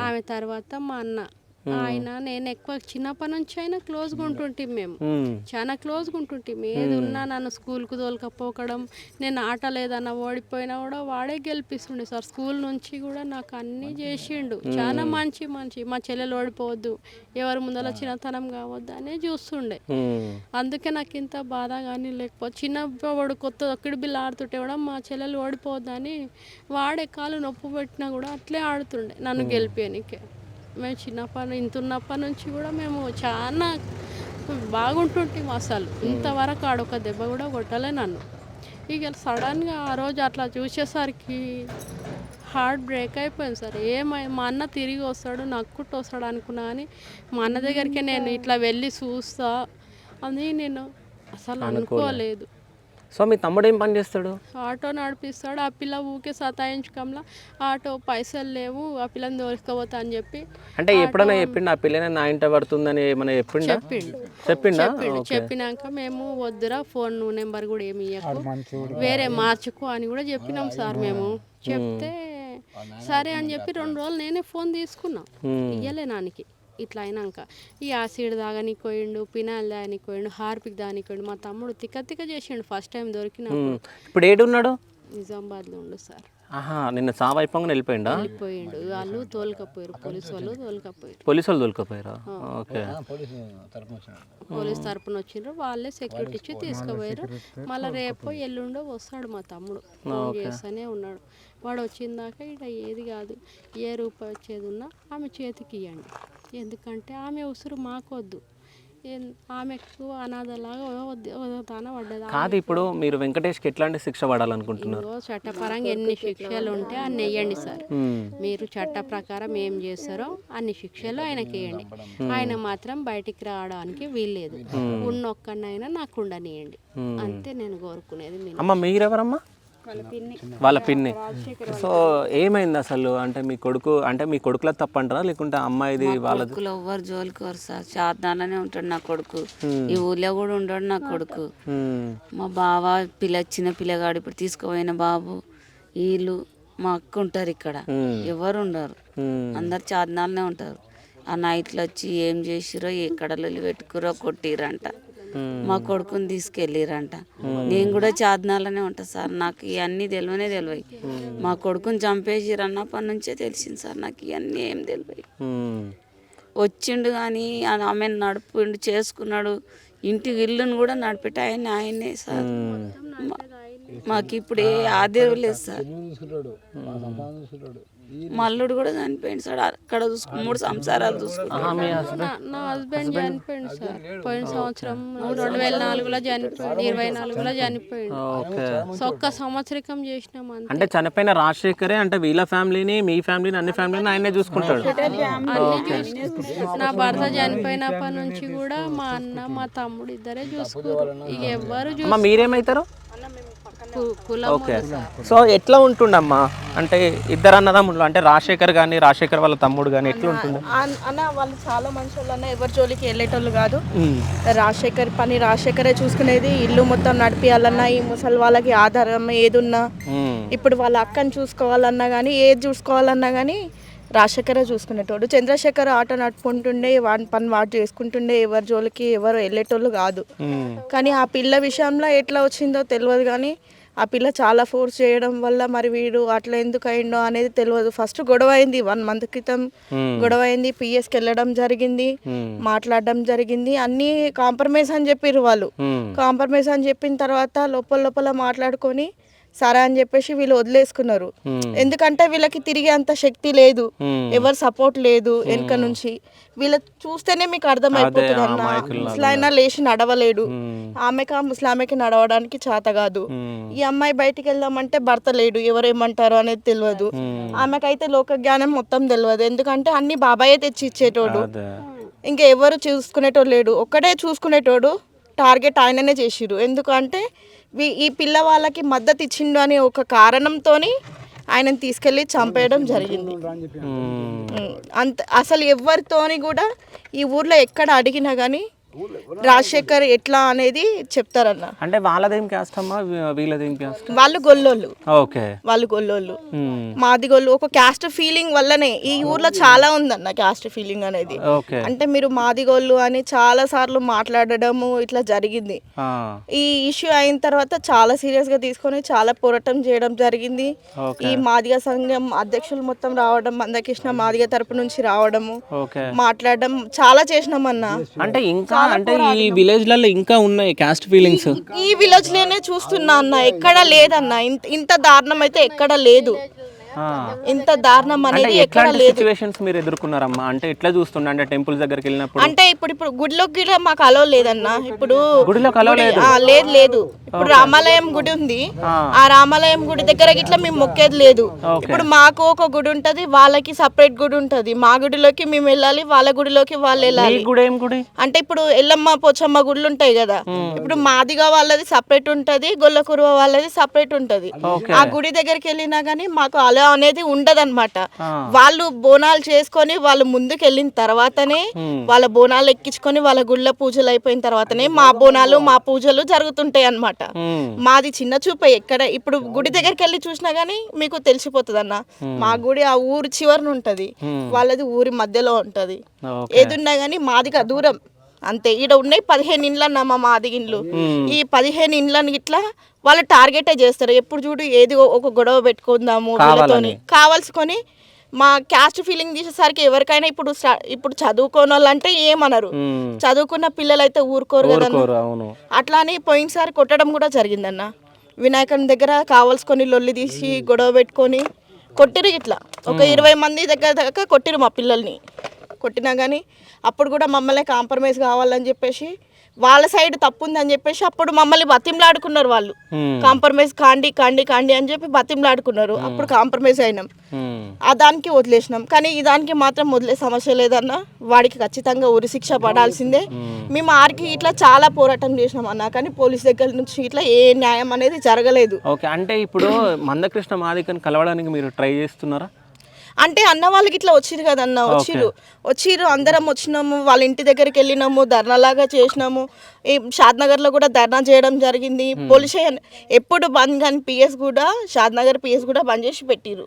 ఆమె తర్వాత మా అన్న, ఆయన నేను ఎక్కువ చిన్నప్పటి నుంచి అయినా క్లోజ్గా ఉంటుంటే మేము చాలా క్లోజ్గా ఉంటుంటే ఏది ఉన్నా నన్ను స్కూల్కు తోలుకపోకడం, నేను ఆటలు ఏదన్నా ఓడిపోయినా కూడా వాడే గెలిపిస్తుండే సార్. స్కూల్ నుంచి కూడా నాకు అన్నీ చేసిండు, చాలా మంచి మా చెల్లెలు ఓడిపోవద్దు, ఎవరి ముందర చిన్నతనం కావద్దు అనే చూస్తుండే. అందుకే నాకు ఇంత బాధ కానీ లేకపోతే చిన్నవాడు కొత్త ఒక్కడి బిల్లు ఆడుతుంటే కూడా మా చెల్లెలు ఓడిపోవద్దని వాడే కాలు నొప్పి పెట్టినా కూడా అట్లే ఆడుతుండే నన్ను గెలిపేనికే. మేము ఇంతున్నప్పటి నుంచి కూడా మేము చాలా బాగుంటుంటాం అసలు. ఇంతవరకు ఆడొక దెబ్బ కూడా కొట్టలే నన్ను. ఇక సడన్గా ఆ రోజు అట్లా చూసేసరికి హార్ట్ బ్రేక్ అయిపోయింది సార్. మా అన్న తిరిగి వస్తాడు నక్కుట్టు వస్తాడు అనుకున్నా కానీ మా అన్న దగ్గరికి నేను ఇట్లా వెళ్ళి చూస్తా అని నేను అసలు అనుకోలేదు. సో మీ తమ్ముడు ఏం పని చేస్తాడు? ఆటో నడిపిస్తాడు. ఆ పిల్ల ఊకే సతాయించకంలా ఆటో పైసలు లేవు ఆ పిల్లని దొరకపోతా అని చెప్పి. అంటే ఎప్పుడైనా చెప్పిండు ఆ పిల్లనే నా ఇంట పడుతుందని ఏమైనా చెప్పిండా? చెప్పినాక మేము వద్దురా ఫోన్ నెంబర్ కూడా ఏమి ఇవ్వకు, వేరే మార్చుకో అని కూడా చెప్పినాం సార్. మేము చెప్తే సరే అని చెప్పి 2 రోజులు నేనే ఫోన్ తీసుకున్నా, ఇయ్యలే నానికి. ఇట్లా అయినాక ఈ యాసిడ్ దాగానికి పోయిండు, పినాల్ దానికి పోయిండు, హార్పిక్ దానికి పోయిండు. మా తమ్ముడు తిక్క చేసిండు ఫస్ట్ టైం దొరికినప్పుడు. ఇప్పుడు ఏడున్నాడు? నిజామాబాద్లో ఉండు సార్. నిన్న సావు అయిపోయి వెళ్ళిపోయిండు. వాళ్ళు తోలుకపోయారు, పోలీసు వాళ్ళు తోలుకపోయారు. ఓకే. పోలీస్ తరపున వచ్చిండ్రు, వాళ్ళే సెక్యూరిటీ ఇచ్చి తీసుకుపోయారు. మళ్ళీ రేపో ఎల్లుండో వస్తాడు మా తమ్ముడు, ఫోన్ చేస్తూనే ఉన్నాడు. వాడు వచ్చిందాక ఇక్కడ ఏది కాదు, ఏ రూపాయి వచ్చేది ఉన్నా ఆమె చేతికి ఇవ్వండి, ఎందుకంటే ఆమె ఉసురు మాకొద్దు, ఆమెకు అనాథలాగా తాన పడ్డది కాదు. ఇప్పుడు మీరు వెంకటేష్కి ఎట్లాంటి శిక్ష పడాలనుకుంటున్నారు? చట్టపరంగా ఎన్ని శిక్షలు ఉంటే అన్ని వేయండి సార్. మీరు చట్ట ప్రకారం ఏం చేస్తారో అన్ని శిక్షలు ఆయనకి వేయండి. ఆయన మాత్రం బయటికి రావడానికి వీల్లేదు. ఉన్నొక్కనైనా నాకు ఉండనియండి, అంతే నేను కోరుకునేది. అమ్మ మీరెవరమ్మా? వాళ్ళ పిన్ని. సో ఏమైంది అసలు? అంటే మీ కొడుకుల తప్పు అంటారా లేకుంటే అమ్మాయిది వాళ్ళది? ఎవ్వరు జోలికోరు సార్, చార్దానే ఉంటాడు నా కొడుకు, ఈ ఊళ్ళో కూడా ఉంటాడు నా కొడుకు. మా బావ చిన్న పిల్లగాడు ఇప్పుడు తీసుకుపోయిన బాబు, వీళ్ళు మా అక్క ఉంటారు ఇక్కడ, ఎవరు ఉండరు, అందరు చార్దాలనే ఉంటారు. ఆ నైట్లో వచ్చి ఏం చేసిరో ఎక్కడ పెట్టుకురో కొట్టిరంట, మా కొడుకుని తీసుకెళ్ళిరంట. నేను కూడా చార్నాలనే ఉంటా సార్, నాకు ఇవన్నీ తెలియవు. మా కొడుకుని చంపేసిరు అన్నప్పటి నుంచే తెలిసింది సార్ నాకు, ఇవన్నీ ఏం తెలియవు. వచ్చిండు కానీ ఆమె నడుపుండు చేసుకున్నాడు, ఇంటికి ఇల్లుని కూడా నడిపెట్టి ఆయనే సార్. మాకు ఇప్పుడు ఏ ఆధారం లేదు సార్. మల్లుడు కూడా చనిపోయింది సార్, అక్కడ 3 సంవత్సరాలు చూసుకున్నాడు. నా హస్బెండ్ చనిపోయింది సార్ పోయిన సంవత్సరం 2004లో చనిపోయింది, 24లో చనిపోయింది. సో ఒక్క సంవత్సరం చేసినాం. అంటే చనిపోయిన రాజశేఖరే అంటే వీళ్ళ ఫ్యామిలీని మీ ఫ్యామిలీని అన్ని ఫ్యామిలీని ఆయనే చూసుకుంటాడు. నా భర్త చనిపోయినప్పటి నుంచి కూడా మా అన్న మా తమ్ముడు ఇద్దరే చూసుకుంటారు, ఇక ఎవ్వరు. మీరేమైతారు? ఓకే. సో ఎట్లా ఉంటుండమ్మా అంటే ఇద్దరు అన్నదమ్ముళ్ళు, అంటే రాజశేఖర్ వాళ్ళ తమ్ముడు కానీ ఎట్లా ఉంటుండే? అన్న వాళ్ళు చాలా మంచి వాళ్ళు అన్న, ఎవరి జోలికి వెళ్ళేటోళ్ళు కాదు. రాజశేఖరే చూసుకునేది, ఇల్లు మొత్తం నడిపియాలన్నా, ఈ ముసలి వాళ్ళకి ఆధారం ఏదున్నా, ఇప్పుడు వాళ్ళ అక్కని చూసుకోవాలన్నా కానీ ఏది చూసుకోవాలన్నా కానీ రాజశేఖరే చూసుకునేటోడు. చంద్రశేఖర్ ఆటో నడుపుకుంటుండే, వాడి పని వాడు చేసుకుంటుండే, ఎవరి జోలికి ఎవరు వెళ్ళేటోళ్ళు కాదు. కానీ ఆ పిల్ల విషయంలో ఎట్లా వచ్చిందో తెలియదు, కానీ ఆ పిల్ల చాలా ఫోర్స్ చేయడం వల్ల మరి వీడు అట్లా ఎందుకు అయిండో అనేది తెలియదు. ఫస్ట్ గొడవ అయింది, 1 month క్రితం గొడవ అయింది, పిఎస్కి వెళ్ళడం జరిగింది, మాట్లాడడం జరిగింది, అన్నీ కాంప్రమైజ్ అని చెప్పారు వాళ్ళు. కాంప్రమైజ్ అని చెప్పిన తర్వాత లోపల మాట్లాడుకొని సరే అని చెప్పేసి వీళ్ళు వదిలేసుకున్నారు. ఎందుకంటే వీళ్ళకి తిరిగే అంత శక్తి లేదు, ఎవరు సపోర్ట్ లేదు వెనుక నుంచి. వీళ్ళ చూస్తేనే మీకు అర్థమైపోతుంది అన్న, ముసలాయన లేచి నడవలేడు, ముసలామెకి నడవడానికి చేత కాదు. ఈ అమ్మాయి బయటికి వెళ్దామంటే భర్త లేడు, ఎవరేమంటారు అనేది తెలియదు. ఆమెకైతే లోక జ్ఞానం మొత్తం తెలియదు, ఎందుకంటే అన్ని బాబాయే తెచ్చి ఇచ్చేటోడు, ఇంకా ఎవరు చూసుకునేటోడు లేడు. ఒక్కడే చూసుకునేటోడు, టార్గెట్ ఆయననే చేసిరు. ఎందుకంటే ఈ పిల్ల వాళ్ళకి మద్దతు ఇచ్చిండు అనే ఒక కారణంతో ఆయనను తీసుకెళ్ళి చంపేయడం జరిగింది. అంత అసలు ఎవరితోని కూడా ఈ ఊర్లో ఎక్కడ అడిగినా కానీ రాజశేఖర్ ఎట్లా అనేది చెప్తారన్న. అంటే వాళ్ళదేం క్యాస్ట్ అమ్మా, వీళ్ళదేం క్యాస్ట్? వాళ్ళు గొల్లోళ్ళు. ఓకే, వాళ్ళు గొల్లోళ్ళు, మాది గొల్లు. ఒక క్యాస్ట్ ఫీలింగ్ వల్లనే ఈ ఊర్లో చాలా ఉందన్న క్యాస్ట్ ఫీలింగ్ అనేది. అంటే మీరు మాది గొల్లు అని చాలా సార్లు మాట్లాడడము ఇట్లా జరిగింది. ఈ ఇష్యూ అయిన తర్వాత చాలా సీరియస్ గా తీసుకొని చాలా పోరాటం చేయడం జరిగింది. ఈ మాదిగ సంఘం అధ్యక్షులు మొత్తం రావడం, మందకృష్ణ మాదిగ తరపు నుంచి రావడము, మాట్లాడడం చాలా చేసినామన్న. అంటే ఇంకా అంటే ఈ విలేజ్ లలో ఇంకా ఉన్నాయి క్యాస్ట్ ఫీలింగ్స్. ఈ విలేజ్ లోనే చూస్తున్నా అన్న, ఎక్కడ లేదన్న. ఇంత దారుణం అయితే ఎక్కడ లేదు. ఇంత దారుణం అనేది ఎక్కడ లేదు. సిచువేషన్స్ మీరు ఎదుర్కొన్నారమ్మా? అంటే ఎట్లా చూస్తుండే, అంటే టెంపుల్స్ దగ్గరికి వెళ్ళినప్పుడు? అంటే ఇప్పుడు గుడిలోకి కూడా మాకు అలో లేదన్న. ఇప్పుడు గుడిలోకి అలో లేదు? లేదు. ఇప్పుడు రామాలయం గుడి ఉంది, ఆ రామాలయం గుడి దగ్గర ఇట్లా మేము మొక్కేది లేదు. ఇప్పుడు మాకు ఒక గుడి ఉంటది, వాళ్ళకి సపరేట్ గుడి ఉంటది. మా గుడిలోకి మేము వెళ్ళాలి, వాళ్ళ గుడిలోకి వాళ్ళు వెళ్ళాలి. అంటే ఇప్పుడు ఎల్లమ్మ పోచమ్మ గుడులు ఉంటాయి కదా, ఇప్పుడు మాదిగా వాళ్ళది సపరేట్ ఉంటది, గొల్లకురువ వాళ్ళది సపరేట్ ఉంటది. ఆ గుడి దగ్గరికి వెళ్ళినా గానీ మాకు అలా అనేది ఉండదన్నమాట. వాళ్ళు బోనాలు చేసుకొని వాళ్ళు ముందుకు వెళ్ళిన తర్వాతనే, వాళ్ళ బోనాలు ఎక్కించుకొని వాళ్ళ గుళ్ళ పూజలు అయిపోయిన తర్వాతనే మా బోనాలు మా పూజలు జరుగుతుంటాయి అన్నమాట. మాది చిన్న చూపే. ఎక్కడ ఇప్పుడు గుడి దగ్గరికి వెళ్ళి చూసినా గానీ మీకు తెలిసిపోతుంది అన్న. మా గుడి ఆ ఊరి చివరన ఉంటది, వాళ్ళది ఊరి మధ్యలో ఉంటది. ఏదున్నా గానీ మాదిగా దూరం అంతే. ఈడ ఉన్నాయి 15 ఇండ్లు అన్న మా మాదిగ ఇండ్లు. ఈ 15 ఇండ్లను ఇట్లా వాళ్ళు టార్గెటే చేస్తారు. ఎప్పుడు చూడు ఏది ఒక గొడవ పెట్టుకుందాము వీళ్ళతోని కావాల్సుకొని. మా క్యాస్ట్ ఫీలింగ్ తీసేసరికి ఎవరికైనా ఇప్పుడు చదువుకోని వాళ్ళు అంటే ఏమనరు, చదువుకున్న పిల్లలు అయితే ఊరుకోరు కదన్న. అట్లా అని పోయినసారి కొట్టడం కూడా జరిగిందన్న. వినాయకుని దగ్గర కావాల్సుకొని లొల్లి తీసి గొడవ పెట్టుకొని కొట్టిరు. ఇట్లా ఒక 20 మంది దగ్గర దాకా కొట్టిరు మా పిల్లల్ని. కొట్టినా కానీ అప్పుడు కూడా మమ్మల్ని కాంప్రమైజ్ కావాలని చెప్పేసి, వాళ్ళ సైడ్ తప్పు ఉందని చెప్పేసి అప్పుడు మమ్మల్ని బతిమలాడుకున్నారు వాళ్ళు. కాంప్రమైజ్ కాండి కాండి కాండి అని చెప్పి బతిమలాడుకున్నారు. అప్పుడు కాంప్రమైజ్ అయినాం, ఆ దానికి వదిలేసినాం. కానీ ఈ దానికి మాత్రం వదిలే సమస్య లేదన్న. వాడికి ఖచ్చితంగా ఉరిశిక్ష పడాల్సిందే. మేము ఆరికి ఇట్లా చాలా పోరాటం చేసినాం అన్న, కానీ పోలీస్ దగ్గర నుంచి ఇట్లా ఏ న్యాయం అనేది జరగలేదు. ఓకే, అంటే ఇప్పుడు మందకృష్ణ మాదికని కలవడానికి మీరు ట్రై చేస్తున్నారా? అంటే అన్న వాళ్ళకి ఇట్లా వచ్చిరు కదన్న, వచ్చిరు అందరం వచ్చినాము, వాళ్ళ ఇంటి దగ్గరికి వెళ్ళినాము, ధర్నాలాగా చేసినాము. ఈ షాద్నగర్లో కూడా ధర్నా చేయడం జరిగింది. పోలీస్ స్టేషన్ ఎప్పుడు బంద్ కానీ పిఎస్ కూడా, షాద్నగర్ పిఎస్ కూడా బంద్ చేసి పెట్టిరు.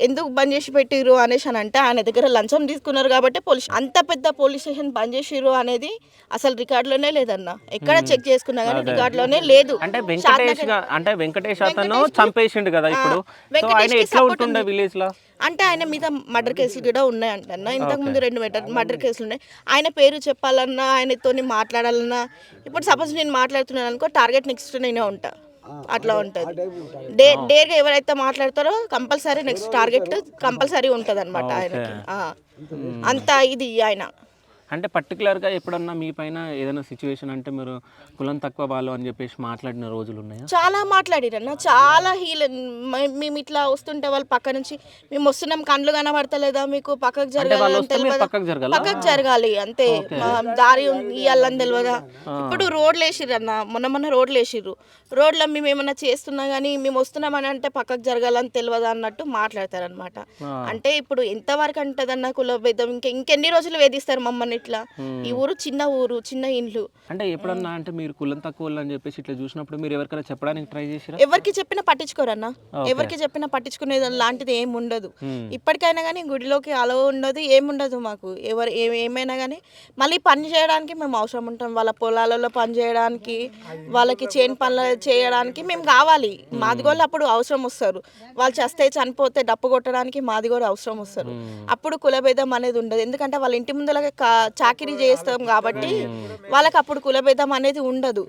ఎందుకు బంద్ చేసి పెట్టిరు అనేసి అని అంటే ఆయన దగ్గర లంచం తీసుకున్నారు కాబట్టి అంత పెద్ద పోలీస్ స్టేషన్ బంద్ చేసిరు అనేది అసలు రికార్డులోనే లేదన్న. ఎక్కడ చెక్ చేసుకున్నా కానీ రికార్డులోనే లేదు. అంటే వెంకటేష్ అతను చంపేసిండు కదా ఇప్పుడు, విలేజ్ లో అంటే ఆయన మీద మర్డర్ కేసులు కూడా ఉన్నాయంటన్న. ఇంతకుముందు 2 మర్డర్ కేసులు ఉన్నాయి. ఆయన పేరు చెప్పాలన్నా, ఆయనతో మాట్లాడాలన్నా, ఇప్పుడు సపోజ్ నేను మాట్లాడుతున్నాను అనుకో, టార్గెట్ నెక్స్ట్ నేనే ఉంటా. అట్లా ఉంటుంది. డేర్గా ఎవరైతే మాట్లాడతారో కంపల్సరీ నెక్స్ట్ టార్గెట్ కంపల్సరీ ఉంటుంది అనమాట ఆయనకి. అంత ఇది ఆయన. అంటే పర్టికులర్గా ఎప్పుడన్నా మీ పైన ఏదైనా సిచ్యువేషన్ అంటే మీరు కులం తక్కువ వాళ్ళు అని చెప్పేసి మాట్లాడిన రోజులు ఉన్నాయా? చాలా మాట్లాడిరన్న, చాలా మేము ఇట్లా వస్తుంటే వాళ్ళు పక్క నుంచి మేము వస్తున్నాం, కండ్లు కనబడతలేదా మీకు, పక్కకు పక్కకు జరగాలి అంతే, దారి ఇవ్వాలని తెలియదా. ఇప్పుడు రోడ్లు వేసిర్రు అన్న, మొన్న రోడ్లు వేసిర్రు. రోడ్లో మేము ఏమన్నా చేస్తున్నా కానీ మేము వస్తున్నామని అంటే పక్కకు జరగాలని తెలియదా అన్నట్టు మాట్లాడతారనమాట. అంటే ఇప్పుడు ఎంతవరకు అంటదన్న కుల భేదం, ఇంకెన్ని రోజులు వేధిస్తారు మమ్మల్ని ఇట్లా. ఈ ఊరు చిన్న ఊరు, చిన్న ఇండ్లు. అంటే ఎప్పుడన్నా అంటే మీరు కులం తక్కువ అని చెప్పేసి ఇట్లా చూసినప్పుడు మీరు ఎవరికైనా చెప్పడానికి ట్రై చేసిరా? ఎవరికి చెప్పినా పట్టించుకోరన్న, ఎవరికి చెప్పినా పట్టించుకునేది లాంటిది ఏమి ఉండదు. ఇప్పటికైనా కానీ గుడిలోకి అలో ఉండదు, ఏముండదు మాకు. ఏమైనా కానీ మళ్ళీ పని చేయడానికి మేము అవసరం ఉంటాం. వాళ్ళ పొలాలలో పని చేయడానికి, వాళ్ళకి చేను పనులు చేయడానికి మేము కావాలి. మాదిగోళ్ళు అప్పుడు అవసరం వస్తారు. వాళ్ళు చేస్తే చనిపోతే డప్పు కొట్టడానికి మాదిగోళ్ళు అవసరం వస్తారు. అప్పుడు కులభేదం అనేది ఉండదు, ఎందుకంటే వాళ్ళ ఇంటి ముందర చాకిరీ చేస్తాం కాబట్టి వాళ్ళకి అప్పుడు కులభేదం అనేది ఉండదు.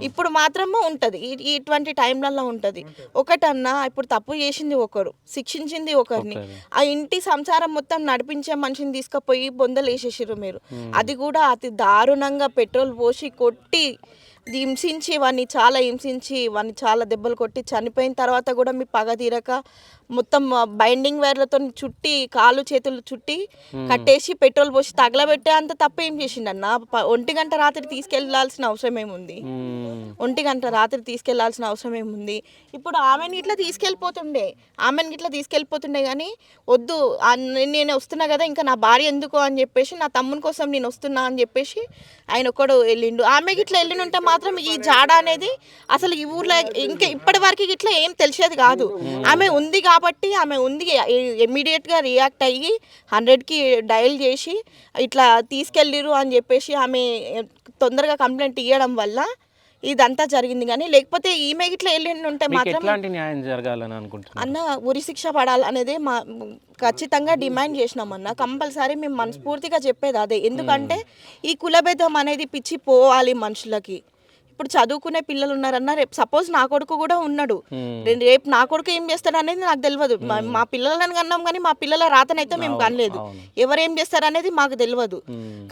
ఇప్పుడు మాత్రమే ఉంటది, ఇటువంటి టైంలలో ఉంటది. ఒకటన్నా ఇప్పుడు తప్పు చేసింది ఒకరు, శిక్షించింది ఒకరిని, ఆ ఇంటి సంసారం మొత్తం నడిపించే మనిషిని తీసుకుపోయి బొందలు వేసేసారు మీరు. అది కూడా అతి దారుణంగా పెట్రోల్ పోసి కొట్టి హింసించి వాడిని చాలా హింసించి వాడిని చాలా దెబ్బలు కొట్టి చనిపోయిన తర్వాత కూడా మీ పగ తీరక మొత్తం బైండింగ్ వైర్లతో చుట్టి కాళ్ళు చేతులు చుట్టి కట్టేసి పెట్రోల్ పోసి తగలబెట్టే అంత తప్పేం చేసిండన్న. 1 గంట రాత్రి తీసుకెళ్లాల్సిన అవసరం ఏముంది? 1 గంట రాత్రి తీసుకెళ్లాల్సిన అవసరం ఏముంది? ఇప్పుడు ఆమెని ఇట్లా తీసుకెళ్ళిపోతుండే కానీ వద్దు నేను వస్తున్నా కదా ఇంకా నా భార్య ఎందుకు అని చెప్పేసి నా తమ్ముని కోసం నేను వస్తున్నా అని చెప్పేసి ఆయన ఒక్కడు వెళ్ళిండు. ఆమెకి ఇట్లా వెళ్ళినుంటే మాత్రం ఈ జాడ అనేది అసలు ఈ ఊర్లో ఇంకా ఇప్పటి వరకు ఇట్లా ఏం తెలిసేది కాదు. ఆమె ఉంది కాబట్టి ఇమ్మీడియట్గా రియాక్ట్ అయ్యి 100కి డయల్ చేసి ఇట్లా తీసుకెళ్ళిరు అని చెప్పేసి ఆమె తొందరగా కంప్లైంట్ ఇవ్వడం వల్ల ఇదంతా జరిగింది. కానీ లేకపోతే ఈమె ఇట్లా వెళ్ళి ఉంటే మాత్రం ఎట్లాంటి న్యాయం జరగాలని అనుకుంటున్నాను అన్న ఉరి శిక్ష పడాలనేదే మా ఖచ్చితంగా డిమాండ్ చేసినామన్న. కంపల్సరీ మేము మనస్ఫూర్తిగా చెప్పేది అదే. ఎందుకంటే ఈ కులభేదం అనేది పిచ్చి పోవాలి మనుషులకి. ఇప్పుడు చదువుకునే పిల్లలు ఉన్నారన్న, రేపు సపోజ్ నా కొడుకు కూడా ఉన్నాడు, రేపు నా కొడుకు ఏం చేస్తాడు అనేది నాకు తెలియదు. మా పిల్లలను కన్నాం కానీ మా పిల్లల రాతనైతే మేము కనలేదు. ఎవరేం చేస్తారు అనేది మాకు తెలియదు.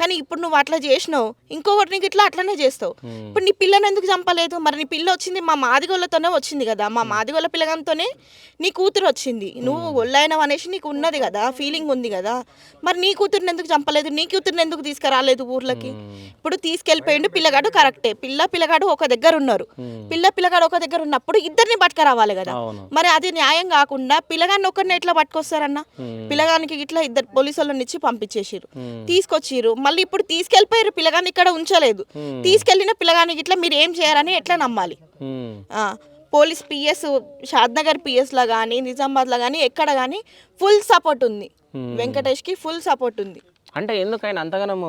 కానీ ఇప్పుడు నువ్వు అట్లా చేసినావు, ఇంకొకటి నీకు ఇట్లా అట్లనే చేస్తావు. ఇప్పుడు నీ పిల్లని ఎందుకు చంపలేదు? మరి నీ పిల్ల వచ్చింది మా మాదిగోళ్ళతోనే వచ్చింది కదా, మా మాదిగోళ్ళ పిల్లగానితోనే నీ కూతురు వచ్చింది. నువ్వు ఒళ్ళైనవు అనేసి నీకు ఉన్నది కదా, ఫీలింగ్ ఉంది కదా. మరి నీ కూతురుని ఎందుకు చంపలేదు? నీ కూతురుని ఎందుకు తీసుకురాలేదు ఊర్లకి? ఇప్పుడు తీసుకెళ్ళిపోయిండు పిల్లగాడు, కరెక్టే. పిల్లగాడు ఒక దగ్గర ఉన్నారు. పిల్లగాడు ఒక దగ్గర ఉన్నప్పుడు ఇద్దరిని పట్టుకురావాలి కదా. మరి అది న్యాయం కాకుండా పిల్లగాన్ని ఒక్కరిని ఎట్లా పట్టుకొస్తారన్న? పిల్లగానికి ఇట్లా 2 పోలీసు వాళ్ళని ఇచ్చి పంపించేసిరు, తీసుకొచ్చిరు. మళ్ళీ ఇప్పుడు తీసుకెళ్ళిపోయారు, పిల్లగాన్ని ఇక్కడ ఉంచలేదు. తీసుకెళ్లిన పిల్లగానికి ఇట్లా మీరు ఏం చేయారని ఎట్లా నమ్మాలి? పోలీస్ పిఎస్ షాద్నగర్ పిఎస్లో కానీ నిజామాబాద్లో కానీ ఎక్కడ కానీ ఫుల్ సపోర్ట్ ఉంది. వెంకటేష్కి ఫుల్ సపోర్ట్ ఉంది. అంటే ఎందుకైనా అంతగానో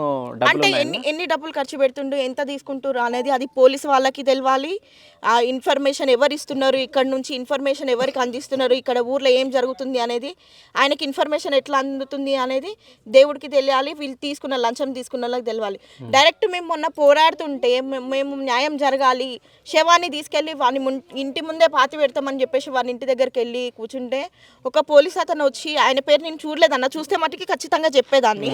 అంటే ఎన్ని డబ్బులు ఖర్చు పెడుతుండ్రు, ఎంత తీసుకుంటారు అనేది అది పోలీసు వాళ్ళకి తెలియాలి. ఆ ఇన్ఫర్మేషన్ ఎవరు ఇస్తున్నారు, ఇక్కడ నుంచి ఇన్ఫర్మేషన్ ఎవరికి అందిస్తున్నారు, ఇక్కడ ఊర్లో ఏం జరుగుతుంది అనేది ఆయనకి ఇన్ఫర్మేషన్ ఎట్లా అందుతుంది అనేది దేవుడికి తెలియాలి. వీళ్ళు లంచం తీసుకున్న వాళ్ళకి తెలియాలి. డైరెక్ట్ మేము మొన్న పోరాడుతుంటే మేము న్యాయం జరగాలి, శవాన్ని తీసుకెళ్ళి వాని ఇంటి ముందే పాతి పెడతామని చెప్పేసి వాని ఇంటి దగ్గరికి వెళ్ళి కూర్చుంటే ఒక పోలీస్ అతను వచ్చి, ఆయన పేరు నేను చూడలేదన్న, చూస్తే మటుకి ఖచ్చితంగా చెప్పేదాన్ని.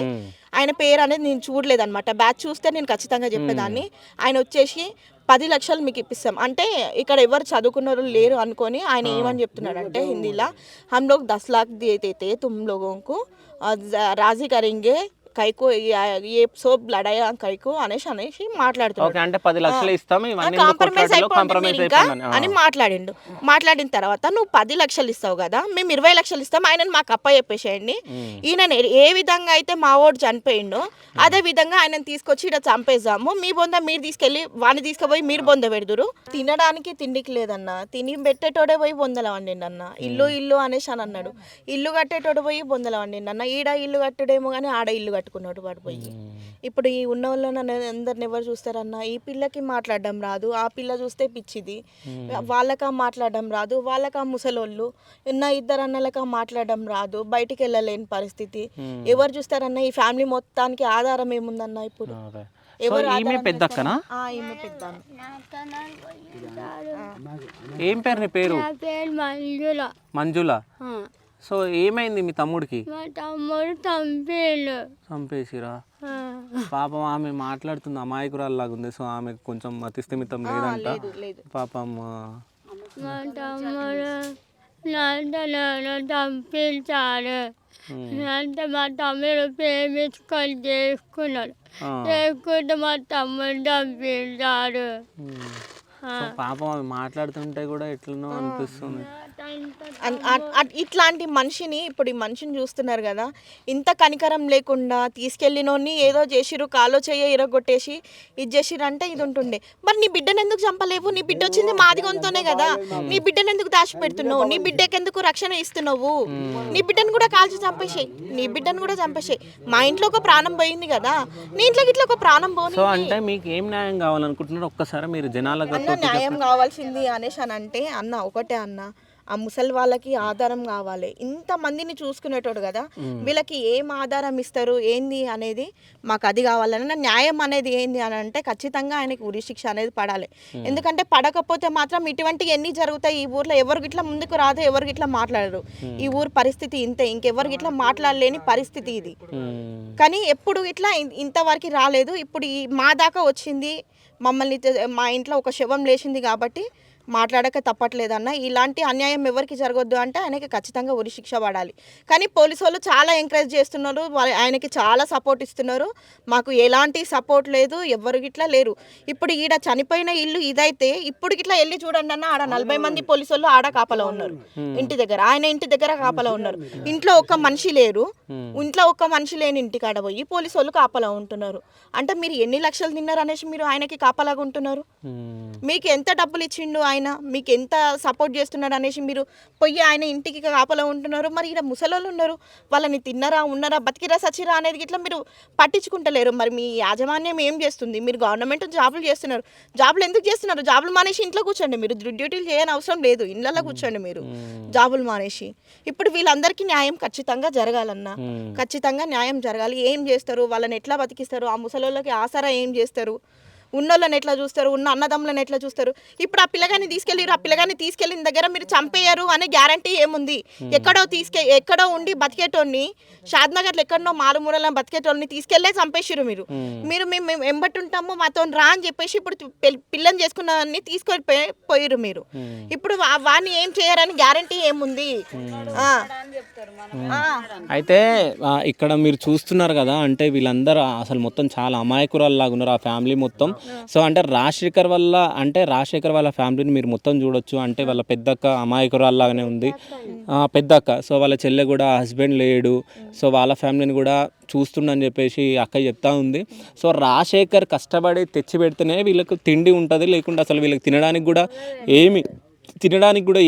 ఆయన పేరు అనేది నేను చూడలేదన్నమాట, బ్యాచ్ చూస్తే నేను ఖచ్చితంగా చెప్పేదాన్ని. ఆయన వచ్చేసి 10 లక్షలు మీకు ఇప్పిస్తాం అంటే, ఇక్కడ ఎవరు చదువుకున్న లేరు అనుకొని ఆయన ఏమని చెప్తున్నాడంటే హిందీలో, हम लोग 10 लाख देते थे तुम लोगों को, राजी करेंगे కైకు ఏ సోప్ లడాయా కైకు అనేసి మాట్లాడుతున్నాడు. అంటే 10 లక్షలు ఇస్తాం కాంప్రమైజ్ అని మాట్లాడిండు. మాట్లాడిన తర్వాత నువ్వు 10 లక్షలు ఇస్తావు కదా, మేము 20 లక్షలు ఇస్తాం, ఆయనను మాకు అప్ప చెప్పేసేయండి. ఈయన ఏ విధంగా అయితే మా ఓడు చనిపోయిండో అదే విధంగా ఆయనను తీసుకొచ్చి ఇక్కడ చంపేద్దాము, మీ బొంద మీరు తీసుకెళ్ళి వాడిని తీసుకుపోయి మీరు బొంద పెడదురు. తినడానికి తిండికి లేదన్న, తిని పెట్టేటోడే పోయి బొందల వండిండి అన్న. ఇల్లు అనేసి అని అన్నాడు. ఇల్లు కట్టేటోడు పోయి బొందల వండిండి అన్న. ఈడ ఇల్లు కట్టుడేమో కానీ ఆడ ఇల్లు కట్టుకున్నాడు పడిపోయి. ఇప్పుడు ఈ ఉన్న వాళ్ళని అందరిని ఎవరు చూస్తారన్న? ఈ పిల్లకి మాట్లాడడం రాదు, ఆ పిల్ల చూస్తే పిచ్చిది, వాళ్ళకా మాట్లాడడం రాదు, వాళ్ళకా ముసలోళ్ళు, ఉన్న 2 అన్నలకా మాట్లాడడం రాదు, బయటికి వెళ్ళలేని పరిస్థితి. ఎవరు చూస్తారన్న? ఈ ఫ్యామిలీ మొత్తానికి ఆధారం ఏముందన్న ఇప్పుడు? ఈమె పెద్ద అక్కనా? ఈమె పెద్ద. ఏం పేరు నీ పేరు? మంజుల. ఆ. సో ఏమైంది మీ తమ్ముడికి? మా తమ్ముడు చంపేసిరా? పాపం ఆమె మాట్లాడుతుంది అమాయకురాల్లాగా ఉంది. సో ఆమెకు కొంచెం మతిస్థిమితం లేదంట పాపం. మా తమ్ముడు నన్ను చంపించాడు. అంటే మా తమ్ముడు ప్రేమించుకొని చేసుకున్నాడు, చేసుకుంటే మా తమ్ముడు చంపించాడు. పాపం ఆమె మాట్లాడుతుంటే కూడా ఎట్లనో అనిపిస్తుంది. ఇట్లాంటి మనిషిని ఇప్పుడు ఈ మనిషిని చూస్తున్నారు కదా, ఇంత కనికరం లేకుండా తీసుకెళ్ళినోని ఏదో చేసిరు, కాలో చెయ్య ఇరగొట్టేసి ఇది చేసిరు అంటే ఇది ఉంటుండే. మరి నీ బిడ్డను ఎందుకు చంపలేవు? నీ బిడ్డ వచ్చింది మాదిగొంతోనే కదా, నీ బిడ్డను ఎందుకు దాచిపెడుతున్నావు? నీ బిడ్డకి ఎందుకు రక్షణ ఇస్తున్నావు? నీ బిడ్డను కూడా కాల్చి చంపేసాయి, నీ బిడ్డను కూడా చంపేసాయి. మా ఇంట్లో ఒక ప్రాణం పోయింది కదా, నీ ఇంట్లోకి ఇట్లా ఒక ప్రాణం పోయింది. సో అంటే మీకు ఏం న్యాయం కావాలనుకుంటున్నారు? ఒక్కసారి మీరు జనాలకు న్యాయం కావాల్సింది అనేసి అని అంటే అన్న ఒకటే అన్న, ఆ ముసలి వాళ్ళకి ఆధారం కావాలి. ఇంతమందిని చూసుకునేటోడు కదా, వీళ్ళకి ఏం ఆధారం ఇస్తారు ఏంది అనేది మాకు అది కావాలన్న న్యాయం అనేది ఏంది అని అంటే ఖచ్చితంగా ఆయనకి ఉరి శిక్ష అనేది పడాలి. ఎందుకంటే పడకపోతే మాత్రం ఇటువంటి ఎన్ని జరుగుతాయి ఈ ఊర్లో. ఎవరికి ఇట్లా ముందుకు రాదు, ఎవరికి ఇట్లా మాట్లాడరు. ఈ ఊరు పరిస్థితి ఇంతే, ఇంకెవరికి ఇట్లా మాట్లాడలేని పరిస్థితి ఇది. కానీ ఎప్పుడు ఇట్లా ఇంతవరకు రాలేదు. ఇప్పుడు ఈ మా దాకా వచ్చింది, మమ్మల్ని మా ఇంట్లో ఒక శవం లేచింది కాబట్టి మాట్లాడక తప్పట్లేదన్న. ఇలాంటి అన్యాయం ఎవరికి జరగొద్దు అంటే ఆయనకి ఖచ్చితంగా ఉరి శిక్ష పడాలి. కానీ పోలీసు వాళ్ళు చాలా ఎంకరేజ్ చేస్తున్నారు, ఆయనకి చాలా సపోర్ట్ ఇస్తున్నారు. మాకు ఎలాంటి సపోర్ట్ లేదు, ఎవరికి ఇట్లా లేరు. ఇప్పుడు ఈడ చనిపోయిన ఇల్లు ఇదైతే ఇప్పుడు ఇట్లా వెళ్ళి చూడండి అన్న, ఆడ 40 మంది పోలీసు వాళ్ళు ఆడ కాపలా ఉన్నారు ఇంటి దగ్గర, ఆయన ఇంటి దగ్గర కాపలా ఉన్నారు. ఇంట్లో ఒక్క మనిషి లేరు, ఇంట్లో ఒక్క మనిషి లేని ఇంటికి ఆడ పోయి పోలీసు వాళ్ళు కాపలా ఉంటున్నారు. అంటే మీరు ఎన్ని లక్షలు తిన్నారు అనేసి మీరు ఆయనకి కాపలాగా ఉంటున్నారు? మీకు ఎంత డబ్బులు ఇచ్చిండు ఆయన, మీకు ఎంత సపోర్ట్ చేస్తున్నాడు అనేసి మీరు పోయి ఆయన ఇంటికి కాపలా ఉంటున్నారు. మరి ఇక్కడ ముసలోళ్ళు ఉన్నారు, వాళ్ళని తిన్నరా ఉన్నారా బతికిరా సచిరా అనేది ఇట్లా మీరు పట్టించుకుంటలేరు. మరి మీ యాజమాన్యం ఏం చేస్తుంది? మీరు గవర్నమెంట్ జాబులు చేస్తున్నారు, జాబులు ఎందుకు చేస్తున్నారు? జాబులు మానేసి ఇంట్లో కూర్చోండి, మీరు డ్యూటీలు చేయని అవసరం లేదు, ఇళ్ళల్లో కూర్చోండి మీరు జాబులు మానేసి. ఇప్పుడు వీళ్ళందరికీ న్యాయం ఖచ్చితంగా జరగాలన్నా, ఖచ్చితంగా న్యాయం జరగాలి. ఏం చేస్తారు? వాళ్ళని ఎట్లా బతికిస్తారు? ఆ ముసలోళ్ళకి ఆసరా ఏం చేస్తారు? ఉన్నోళ్ళని ఎట్లా చూస్తారు? ఉన్న అన్నదమ్ములను ఎట్లా చూస్తారు? ఇప్పుడు ఆ పిల్లగాన్ని తీసుకెళ్ళారు, ఆ పిల్లగాన్ని తీసుకెళ్ళిన దగ్గర మీరు చంపేయరు అనే గ్యారంటీ ఏముంది? ఎక్కడో ఉండి బతికేటోడిని, షాద్నగర్లో ఎక్కడనో మారుమూలలో బతికేటోడిని తీసుకెళ్లే చంపేసిరు మీరు. మేము ఎంబట్టుంటాము మాతో రా అని చెప్పేసి ఇప్పుడు పిల్లని చేసుకున్నదాన్ని తీసుకొని పోయిరు మీరు. ఇప్పుడు వాడిని ఏం చేయరని గ్యారంటీ ఏముంది? అయితే ఇక్కడ మీరు చూస్తున్నారు కదా, అంటే వీళ్ళందరూ అసలు మొత్తం చాలా అమాయకురాల్లాగా ఉన్నారు ఆ ఫ్యామిలీ మొత్తం. సో అంటే రాజశేఖర్ వాళ్ళ ఫ్యామిలీని మీరు మొత్తం చూడొచ్చు. అంటే వాళ్ళ పెద్దక్క అమాయకురాల్లాగానే ఉంది, పెద్దక్క. సో వాళ్ళ చెల్లె కూడా హస్బెండ్ లేడు, సో వాళ్ళ ఫ్యామిలీని కూడా చూస్తుండని చెప్పేసి అక్క చెప్తా ఉంది. సో రాజశేఖర్ కష్టపడి తెచ్చి పెడితేనే వీళ్ళకి తిండి ఉంటుంది, లేకుంటే అసలు వీళ్ళకి తినడానికి కూడా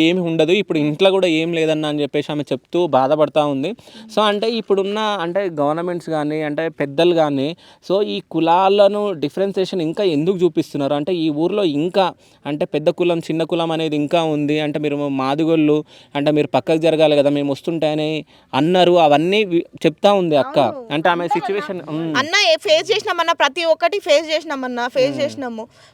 ఏమి ఉండదు. ఇప్పుడు ఇంట్లో కూడా ఏం లేదన్న అని చెప్పేసి ఆమె చెప్తూ బాధపడతా ఉంది. సో అంటే ఇప్పుడున్న అంటే గవర్నమెంట్స్ కానీ అంటే పెద్దలు కానీ సో ఈ కులాలను డిఫరెన్సియేషన్ ఇంకా ఎందుకు చూపిస్తున్నారు అంటే ఈ ఊర్లో ఇంకా అంటే పెద్ద కులం చిన్న కులం అనేది ఇంకా ఉంది. అంటే మీరు మాదిగోళ్ళు అంటే మీరు పక్కకు జరగాలి కదా, మేము వస్తుంటాయని అన్నారు, అవన్నీ చెప్తా ఉంది అక్క. అంటే ఆమె సిచ్యువేషన్ అన్న ఫేస్ చేసినామన్న, ప్రతి ఒక్కటి ఫేస్ చేసినాము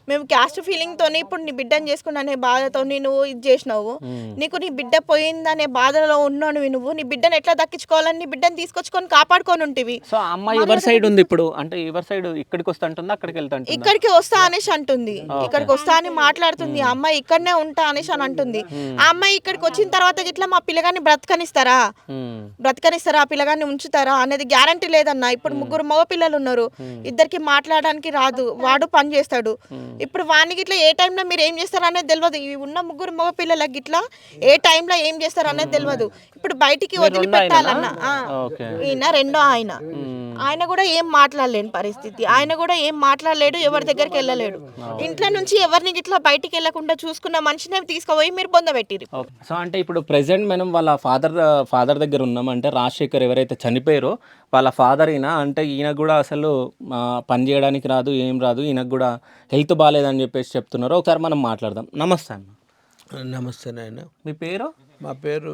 మేము. క్యాస్ట్ ఫీలింగ్ తోని ఇప్పుడు నీ బిడ్డని చేసుకున్నానే బాధతో నువ్వు ఇది చేసినావు, నీకు నీ బిడ్డ పోయిందనే బాధలో ఉన్నాను నువ్వు. నీ బిడ్డను ఎట్లా దక్కించుకోవాలని నీ బిడ్డను తీసుకొచ్చుకొని కాపాడుకొని ఉంటివి. సో అమ్మాయి ఎవరి సైడ్ ఉంది ఇప్పుడు? అంటే ఎవరి సైడ్ ఇక్కడికి వస్తా అంటుందా, అక్కడికి వెళ్తా? ఇక్కడికి వస్తా అనేసి అంటుంది, ఇక్కడికి వస్తా అని మాట్లాడుతుంది. ఆ అమ్మాయి ఇక్కడనే ఉంటా అనేసి అని అంటుంది. ఆ అమ్మాయి ఇక్కడికి వచ్చిన తర్వాత ఇట్లా మా పిల్లగాన్ని బ్రతకనిస్తారా, ఆ పిల్లగాన్ని ఉంచుతారా అనేది గ్యారంటీ లేదన్న. ఇప్పుడు 3 మగ పిల్లలు ఉన్నారు, ఇద్దరికి మాట్లాడడానికి రాదు, వాడు పని చేస్తాడు. ఇప్పుడు వానికి ఇట్లా ఏ టైంలో మీరు ఏం చేస్తారు అనేది తెలియదు. ఇవి ఉన్న 3 మగ పిల్లలకి ఇట్లా ఏ టైంలో ఏం చేస్తారు అనేది తెలియదు. ఇప్పుడు బయటికి వదిలిపెట్టాలన్న. ఈయన రెండో ఆయన కూడా ఏం మాట్లాడలేని పరిస్థితి, ఆయన కూడా ఏం మాట్లాడలేడు, ఎవరి దగ్గరికి వెళ్ళలేడు. ఇంట్లో నుంచి ఎవరిని ఇట్లా బయటికి వెళ్ళకుండా చూసుకున్న మనిషిని తీసుకుపోయి మీరు పొందబెట్టిరు. సో అంటే ఇప్పుడు ప్రెసెంట్ మనం వాళ్ళ ఫాదర్ దగ్గర ఉన్నాం. అంటే రాజశేఖర్ ఎవరైతే చనిపోయారో వాళ్ళ ఫాదర్ ఈయన. అంటే ఈయన కూడా అసలు పని చేయడానికి రాదు, ఏం రాదు, ఈయనకు కూడా హెల్త్ బాగాలేదని చెప్పేసి చెప్తున్నారు. ఒకసారి మనం మాట్లాడదాం. నమస్తే అన్న. నమస్తే నాయన. మీ పేరు? మా పేరు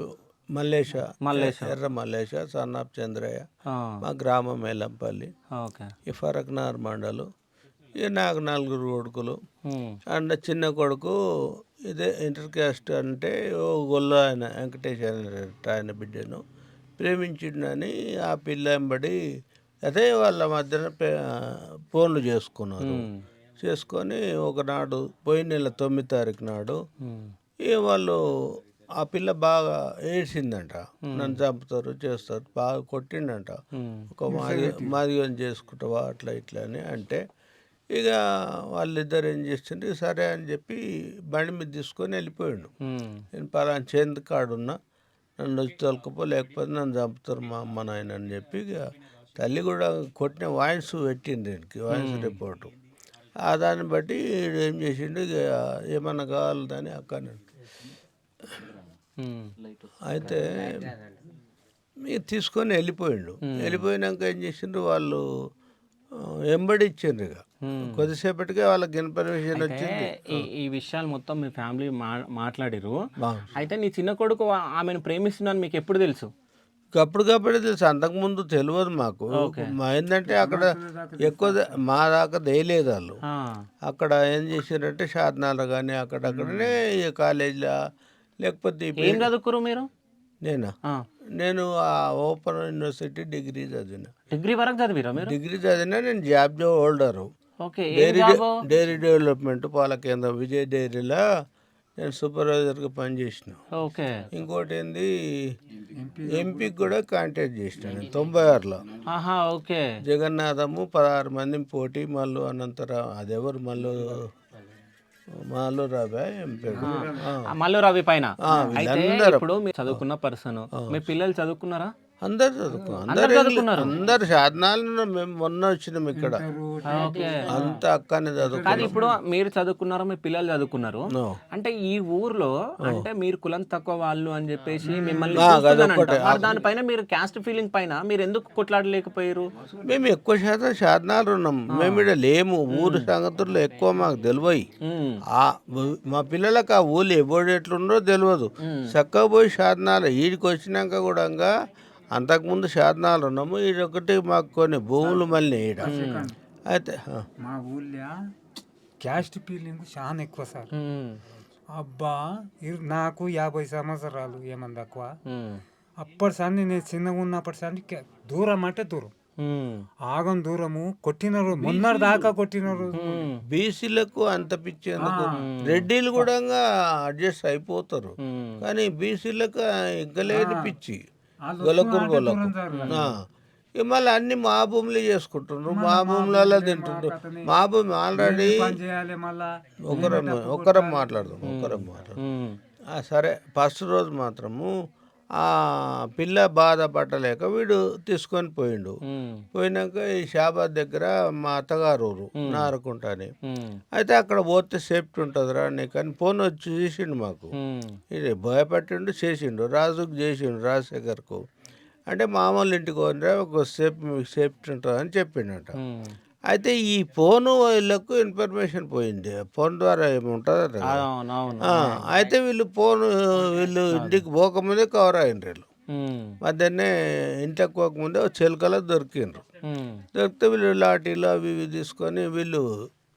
మల్లేశ, ఎర్ర మల్లేశ, సన్ ఆఫ్ చంద్రయ్య. మా గ్రామం మేలంపల్లి, ఈ ఫరక్నార్ మండలు. ఇక నాకు 4 కొడుకులు. అండ్ చిన్న కొడుకు ఇదే ఇంటర్ క్యాస్ట్, అంటే ఓ గొల్ల ఆయన వెంకటేష్ ఆయన బిడ్డను ప్రేమించిండని ఆ పిల్ల వెంబడి అదే వాళ్ళ మధ్యన ఫోన్లు చేసుకొని ఒకనాడు పోయిన నెల 9 తారీఖు నాడు ఇక వాళ్ళు ఆ పిల్ల బాగా ఏడ్చిందంట, నన్ను చంపుతారు చేస్తారు, బాగా కొట్టిండంట. ఒక మాదిగని చేసుకుంటావా అట్లా ఇట్లా అని అంటే ఇక వాళ్ళిద్దరు ఏం చేస్తుంటే సరే అని చెప్పి బండి మీద తీసుకొని వెళ్ళిపోయాడు. నేను పలానా చేందు కాడున్నా, నన్ను వచ్చి తొలకపో, లేకపోతే నన్ను చంపుతారు మా అమ్మ నాయన అని చెప్పి ఇక తల్లి కూడా కొట్టిన వాయిస్ పెట్టింది దీనికి, వాయిస్ రిపోర్టు. ఆ దాన్ని బట్టి ఏం చేసిండు, ఇక ఏమన్నా కావాలని అక్కడ అయితే తీసుకొని వెళ్ళిపోయిండు. వెళ్ళిపోయినాక ఏం చేసిండ్రు వాళ్ళు, ఎంబడి ఇచ్చిండ్రు ఇక కొద్దిసేపటికే వాళ్ళకి ఇన్ఫర్మేషన్ వచ్చింది. ఈ విషయాలు మొత్తం మీ ఫ్యామిలీ మాట్లాడిరు. బాగుంది. అయితే నీ చిన్న కొడుకు ఆమెను ప్రేమిస్తున్నాను మీకు ఎప్పుడు తెలుసు? అప్పటికప్పుడే తెలుసు, అంతకుముందు తెలియదు మాకు. మా ఏంటంటే అక్కడ ఎక్కువ మా దాకా దేయలేదు వాళ్ళు. అక్కడ ఏం చేశారంటే షాద్నాలు కానీ అక్కడక్కడనే కాలేజీలో లేకపోతే ఏం చదువుకురు మీరు? నేను ఆ ఓపెన్ యూనివర్సిటీ డిగ్రీ చదివిన. డిగ్రీ వరకు చదివిరా మీరు? డిగ్రీ చదివినా. నేను జాబ్ హోల్డరు. డైరీ డెవలప్మెంట్ పాల కేంద్రం విజయ్ డైరీలో నేను సూపర్వైజర్గా పనిచేసిన. ఇంకోటి ఏంది ఎంపీకి కూడా కాంటాక్ట్ చేసిన నేను 96లో. జగన్నాథము 16 మంది పోటీ మల్లు అనంతరావు, అదెవరు మల్లు రవి పైన. ఇప్పుడు మీరు చదువుకున్న పర్సన్, మీ పిల్లలు చదువుకున్నారా? అందరు చదువుకున్నారు. అందరు సాధనాలు మేము మొన్న వచ్చినాం ఇక్కడ అంతా అక్కనే చదువుకున్నారు. కానీ ఇప్పుడు మీరు చదువుకున్నారు, మీ పిల్లలు చదువుకున్నారు అంటే ఈ ఊర్లో అంటే మీరు కులం తక్కువ వాళ్ళు అని చెప్పేసి మిమ్మల్ని దానిపైన మీరు క్యాస్ట్ ఫీలింగ్ పైన మీరు ఎందుకు కొట్లాడలేకపోయారు? మేము ఎక్కువ శాతం సాధనాలు ఉన్నాం, మేము ఇక్కడ లేము. ఊరు సంగతుల్లో ఎక్కువ మాకు తెలియదు. మా పిల్లలకు ఆ ఊళ్ళు ఎవరు ఎట్లుండో తెలియదు. చక్కగా పోయి సాధనాలు ఈడికి వచ్చినాక కూడా అంతకుముందు సాధనాలు ఉన్నాము. ఇదొకటి మాకు కొన్ని భూములు మళ్ళీ ఈడ. అయితే మా ఊళ్ళో క్యాస్ట్ ఫీలింగ్ చాలా ఎక్కువ సార్. అబ్బా నాకు 50 సంవత్సరాలు ఏమన్నా తక్కువ. అప్పటి సార్ నేను చిన్నగా ఉన్నప్పటి సార్ దూరం అంటే దూరం, ఆగం దూరము కొట్టినారు, మొన్నటి దాకా కొట్టినారు. బీసీలకు అంత పిచ్చి ఎందుకు? రెడ్డిలు కూడా అడ్జస్ట్ అయిపోతారు, కానీ బీసీలకు ఎగ్గలేని పిచ్చి గొలకూరు. మళ్ళీ అన్ని మా భూములు చేసుకుంటున్నారు, మా భూములలో తింటున్నారు. మా భూమి ఆల్రెడీ ఒకరం మాట్లాడదాం. సరే, ఫస్ట్ రోజు మాత్రము ఆ పిల్ల బాధపడలేక వీడు తీసుకొని పోయినాక ఈ షాబాద్ దగ్గర మా అత్తగారు ఊరు నారకుంటని. అయితే అక్కడ పోతే సేఫ్టీ ఉంటుందిరా నీకు అని ఫోన్ వచ్చి చేసిండు మాకు. ఇది భయపెట్టిండు, చేసిండు, రాజుకు చేసిండు, రాజశేఖర్కు. అంటే మామూలు ఇంటికి పోయినరా ఒక సేఫ్టీ ఉంటుంది అని చెప్పిండట. అయితే ఈ ఫోను వీళ్ళకు ఇన్ఫర్మేషన్ పోయింది, ఫోన్ ద్వారా ఏముంటుంది. అయితే వీళ్ళు ఇంటికి పోకముందే కవర్ అయినరు. వీళ్ళు మధ్యాహ్నే ఇంటికి పోకముందే చిలుకలో దొరికిండ్రు. దొరికితే వీళ్ళు లాఠీలు అవి ఇవి తీసుకొని వీళ్ళు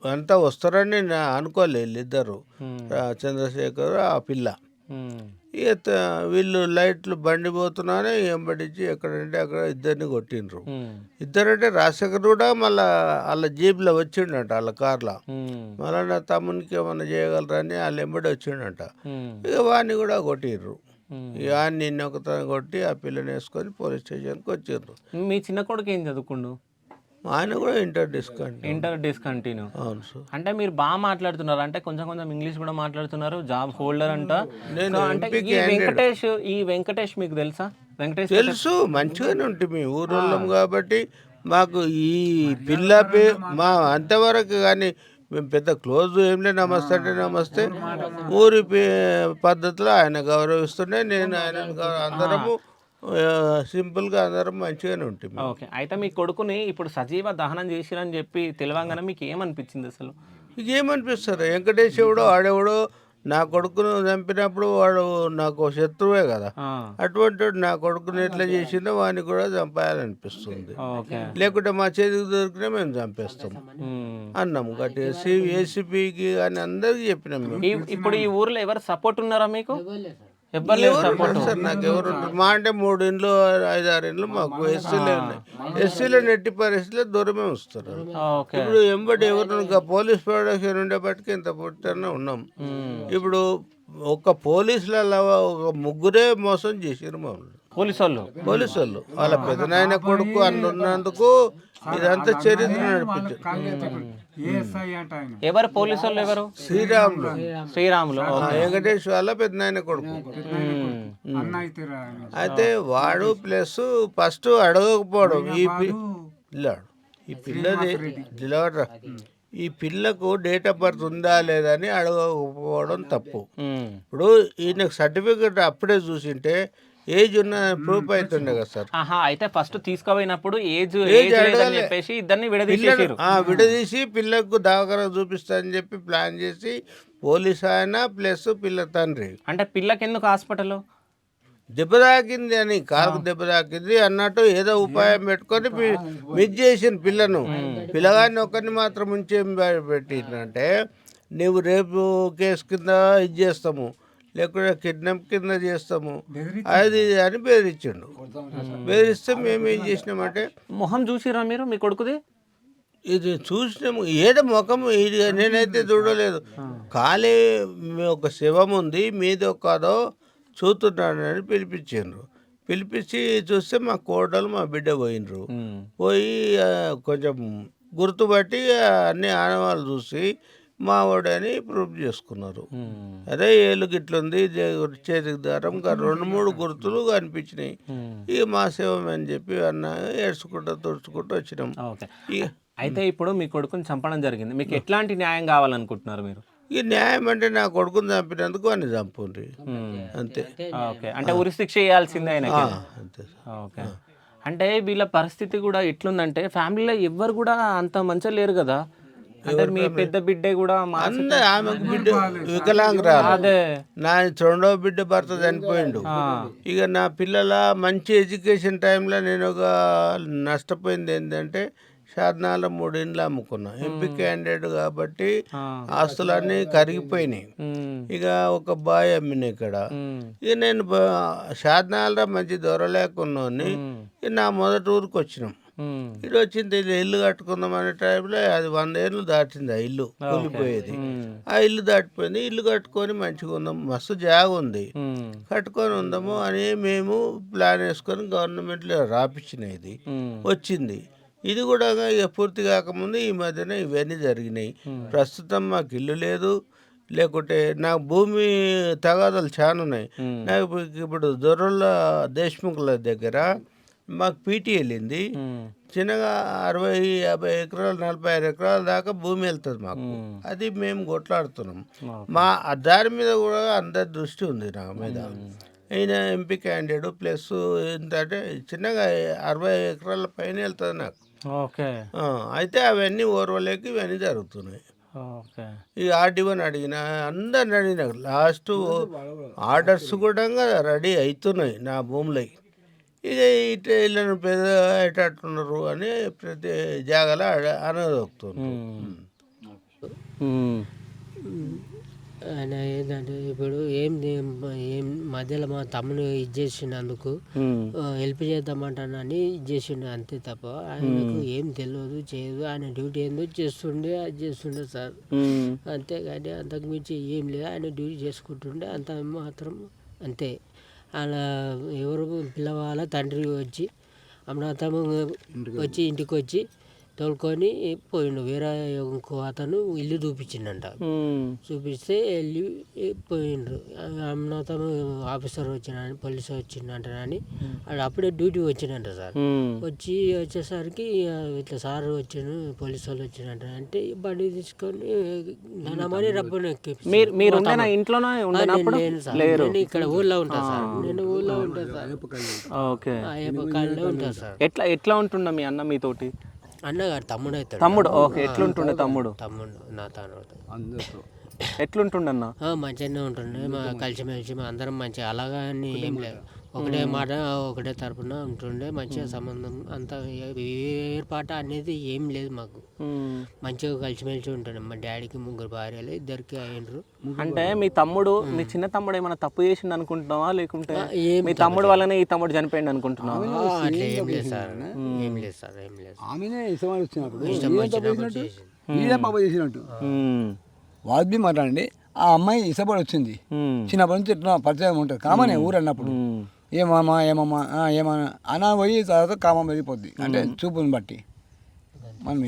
అంతా వస్తారని నేను అనుకోలే. వీళ్ళిద్దరు, చంద్రశేఖర్ ఆ పిల్ల. ఇక వీళ్ళు లైట్లు బండి పోతున్నానే ఎంబడించి ఎక్కడంటే అక్కడ ఇద్దరిని కొట్టిండ్రు. ఇద్దరంటే రాజశేఖర్ కూడా మళ్ళా వాళ్ళ జీప్లో వచ్చిండట, వాళ్ళ కార్లో. మళ్ళీ నా తమ్మునికి ఏమన్నా చేయగలరని వాళ్ళు ఎంబడి వచ్చిండట. ఇక వాడిని కూడా కొట్టిండ్రు. ఇక వాడిని నిన్నొకతను కొట్టి ఆ పిల్లని వేసుకొని పోలీస్ స్టేషన్కి వచ్చిండ్రు. మీ చిన్న కొడుకు ఏం చదువుకుండు? ఆయన కూడా ఇంటర్ డిస్కంటిన్యూ. అవును సార్. అంటే మీరు బాగా మాట్లాడుతున్నారు, అంటే కొంచెం ఇంగ్లీష్ కూడా మాట్లాడుతున్నారు, జాబ్ హోల్డర్ అంట. ఈ వెంకటేష్ మీకు తెలుసా? తెలుసు, మంచిగానే ఉంటుంది ఊరోళ్ళం కాబట్టి. మాకు ఈ పిల్ల మా అంతవరకు కానీ మేము పెద్ద క్లోజ్ ఏం లేదు. నమస్తే అంటే నమస్తే, ఊరి పద్ధతిలో ఆయన గౌరవిస్తుండే, నేను ఆయన అందరము సింపుల్గా అందరం మంచిగానే ఉంటుంది. ఓకే. అయితే మీ కొడుకుని ఇప్పుడు సజీవ దహనం చేసిరని చెప్పి తెలియగానే మీకు ఏమనిపించింది అసలు? మీకు ఏమనిపిస్తారు? వెంకటేష్ ఎవడో ఆడెవడో నా కొడుకును చంపినప్పుడు వాడు నాకు శత్రువే కదా. అటువంటి నా కొడుకుని ఎట్లా చేసిందో వాడిని కూడా చంపేయాలనిపిస్తుంది. లేకుంటే మా చేతికి దొరికినా మేము చంపేస్తాం అన్నాము గట్టిగా. ఏసీపీకి అని అందరికి చెప్పినాం మేము. ఇప్పుడు ఈ ఊర్లో ఎవరు సపోర్ట్ ఉన్నారా మీకు? సార్ నాకు ఎవరు ఉంటారు? మా అంటే 3 ఇండ్లు 5-6 ఇండ్లు మాకు ఎస్సీలే ఉన్నాయి. ఎస్సీలో నెట్టి పరిస్థితిలో దూరమే వస్తారు. ఇప్పుడు ఎంబడి ఎవరు పోలీస్ ప్రొడక్షన్ ఉండేపటికి ఇంత పుట్టిన ఉన్నాం. ఇప్పుడు ఒక పోలీసులలో ఒక 3 మోసం చేసారు మమ్మల్ని. పోలీసు వాళ్ళు వాళ్ళ పెదనాయన కొడుకు అన్నందుకు ఇదంతా చరిత్ర నడిపించారు. ఎవరు పోలీసు వాళ్ళు? ఎవరు? శ్రీరాములు వెంకటేష్ వాళ్ళ పెదనాయన కొడుకు. అయితే వాడు ప్లస్ ఫస్ట్ అడగకపోవడం, ఈ పిల్లకు డేట్ ఆఫ్ బర్త్ ఉందా లేదని అడగకపోవడం తప్పు. ఇప్పుడు ఈయనకు సర్టిఫికెట్ అప్పుడే చూసింటే ఏజ్ ఉన్న ప్రూఫ్ అవుతుండే కదా సార్. ఆహా, అయితే ఫస్ట్ తీసుకోపోయినప్పుడు ఏజ్ ఏజ్ లేదని అడగాలి. చెప్పేసి ఇద్దరిని పిల్లలు విడదీసేసారు. విడదీసి పిల్లకు దవాఖాన చూపిస్తా అని చెప్పి ప్లాన్ చేసి పోలీస్ ఆయన ప్లస్ పిల్ల తండ్రి. అంటే పిల్లకి ఎందుకు హాస్పిటల్? దెబ్బ తాకింది అని, కాలుకు దెబ్బ తాకింది అన్నట్టు ఏదో ఉపాయం పెట్టుకొని మిస్ చేసిన పిల్లను. పిల్లగాన్ని ఒకరిని మాత్రం ఉంచేం పెట్టిందంటే నువ్వు రేపు కేసు కింద ఇది చేస్తాము, లేకుంటే కిడ్నాప్ కింద చేస్తాము అది ఇది అని బెదిరించిండు. బెదిరిస్తే మేము ఏం చేసినామంటే మొహం చూసిరా మీరు మీ కొడుకుది? ఇది చూసినాము, ఏదో ముఖం ఇది నేనైతే చూడలేదు. ఖాళీ ఒక శవం ఉంది మీదో కాదో చూస్తున్నాడని పిలిపించారు. పిలిపించి చూస్తే మా కోడలు మా బిడ్డ పోయినరు. పోయి కొంచెం గుర్తుపట్టి అన్ని ఆనవాళ్ళు చూసి మా వాడని ప్రూఫ్ చేసుకున్నారు. అదే ఏళ్ళు గిట్లుంది చేతికి దారం ఇంకా 2-3 గుర్తులు కనిపించినాయి. ఇక మా శవం అని చెప్పి అన్న ఏడ్చుకుంటూ తుడుచుకుంటూ వచ్చినాం. అయితే ఇప్పుడు మీ కొడుకుని చంపడం జరిగింది, మీకు ఎట్లాంటి న్యాయం కావాలనుకుంటున్నారు మీరు? ఈ న్యాయం అంటే నా కొడుకుని చంపినందుకు అని చంపుండ్రి అంతే. ఓకే, అంటే ఉరి శిక్ష చేయాల్సిందే ఆయనకి. అంతే. ఓకే, అంటే వీళ్ళ పరిస్థితి కూడా ఎట్లుందంటే ఫ్యామిలీలో ఎవ్వరు కూడా అంత మంచిగా లేరు కదా. అంటే మీ పెద్ద బిడ్డే కూడా ఆమెకు బిడ్డ వికలాంగురాలు. అదే నా 2వ బిడ్డ భర్త చనిపోయిండు. ఇక నా పిల్లల మంచి ఎడ్యుకేషన్ టైంలో నేను ఒక నష్టపోయింది ఏంటంటే షాద్నాలో 3 ఇండ్లు అమ్ముకున్నా. ఎంపీ క్యాండిడేట్ కాబట్టి ఆస్తులన్నీ కరిగిపోయినాయి. ఇక ఒక బాయ్ అమ్మిన ఇక్కడ. ఇక నేను షాద్నాలో మంచి దొరలేకున్నాని నా మొదటి ఊరికి వచ్చినాం. ఇటు వచ్చింది ఇల్లు కట్టుకుందాం అనే టైంలో అది 100 ఏళ్ళు దాటింది. ఆ ఇల్లు కూలిపోయేది. ఆ ఇల్లు దాటిపోయింది. ఇల్లు కట్టుకొని మంచిగా ఉందాం, మస్తు జాగ ఉంది, కట్టుకొని ఉందాము అని మేము ప్లాన్ వేసుకొని గవర్నమెంట్లో రాపించినది వచ్చింది. ఇది కూడా ఇక పూర్తి కాకముందు ఈ మధ్యన ఇవన్నీ జరిగినాయి. ప్రస్తుతం మాకు ఇల్లు లేదు, లేకుంటే నాకు భూమి తగాదాలు చాలా ఉన్నాయి. నాకు ఇప్పుడు దొరల దేశ్ముఖుల దగ్గర మాకు పీటీ వెళ్ళింది. చిన్నగా 60-50 ఎకరాలు 45 ఎకరాల దాకా భూమి వెళ్తుంది మాకు. అది మేము కొట్లాడుతున్నాం. మా దాని మీద కూడా అందరి దృష్టి ఉంది నా మీద. ఈయన ఎంపీ క్యాండిడేట్ ప్లస్ ఏంటంటే చిన్నగా 60 ఎకరాల పైన వెళ్తుంది నాకు. ఓకే, అయితే అవన్నీ ఓర్వలేక ఇవన్నీ జరుగుతున్నాయి. ఈ ఆర్డీఓని అడిగిన అందరిని అడిగిన లాస్ట్ ఆర్డర్స్ కూడా రెడీ అవుతున్నాయి నా భూమిలో. ఇక ఇటు ఇళ్ళను పెద్ద ఎటట్టున్నారు అని ప్రతి జాగాలో అనదొక్కుతున్నారు. ఆయన ఏంటంటే ఇప్పుడు ఏం మధ్యలో మా తమ్ముని ఇది చేసినందుకు హెల్ప్ చేద్దామంటానని ఇది చేసిండు అంతే తప్ప ఆయనకు ఏం తెలియదు చేయదు. ఆయన డ్యూటీ ఏందో చేస్తుండే అది చేస్తుండే సార్, అంతేగాని అంతకు మించి ఏం లేదు. ఆయన డ్యూటీ చేసుకుంటుండే అంత మాత్రం అంతే. అలా ఎవరు పిల్లవాళ్ళ తండ్రి వచ్చి అమృతము వచ్చి ఇంటికి వచ్చి తోలుకొని పోయిండు. వేరే ఇంకో అతను ఇల్లు చూపించిండంట. చూపిస్తే వెళ్ళి పోయిండ్రు. అమృతము ఆఫీసర్ వచ్చిండని పోలీసు వచ్చిండంటని అది అప్పుడే డ్యూటీ వచ్చిండంట సార్. వచ్చేసరికి ఇట్లా సార్ వచ్చిండు పోలీసు వాళ్ళు వచ్చిండంట అంటే బండి తీసుకొని నమ్మని రబ్బని నేను ఇక్కడ ఊళ్ళో ఉంటా సార్. నేను ఊళ్ళో ఉంటా సార్. కాళ్ళలో ఉంటా సార్. ఎట్లా ఉంటుండ మీ అన్న మీతోటి? అన్నగారు తమ్ముడు అవుతాడు. తమ్ముడు ఓకే, ఎట్లుంటుండే తమ్ముడు? తమ్ముడు నా తాను ఎట్లుంటుండన్న? మంచిగానే ఉంటుండే, మా కలిసిమెలిసి మా అందరం మంచిగా అలాగా అని ఏం లేదు. ఒకటే మాట ఒకటే తరపున ఉంటుండే మంచిగా సంబంధం అంతా ఏర్పాటు అనేది ఏం లేదు మాకు. మంచిగా కలిసిమెలిసి ఉంటుండే. మా డాడీకి 3 భార్యలు, 2 అయినరు. అంటే మీ తమ్ముడు మీ చిన్న తమ్ముడు ఏమైనా తప్పు చేసిండు అనుకుంటున్నావా, లేకుంటే మీ తమ్ముడు వల్లనే ఈ తమ్ముడు చనిపోయింది అనుకుంటున్నావా? అట్లా ఏం లేదు సార్, ఏం లేదు సార్, ఏం లేదు. వాద్బీ మాట్లాడండి. ఆ అమ్మాయి ఇష్టపడి వచ్చింది, చిన్నప్పటి నుంచి ఇట్లా పరిచయం ఉంటుంది. కామనే ఊరు అన్నప్పుడు ఏమమ్మా ఏమమ్మా ఏమన్నా అన్న పోయి తర్వాత కామం పెరిగిపోద్ది. అంటే చూపుని బట్టి మనం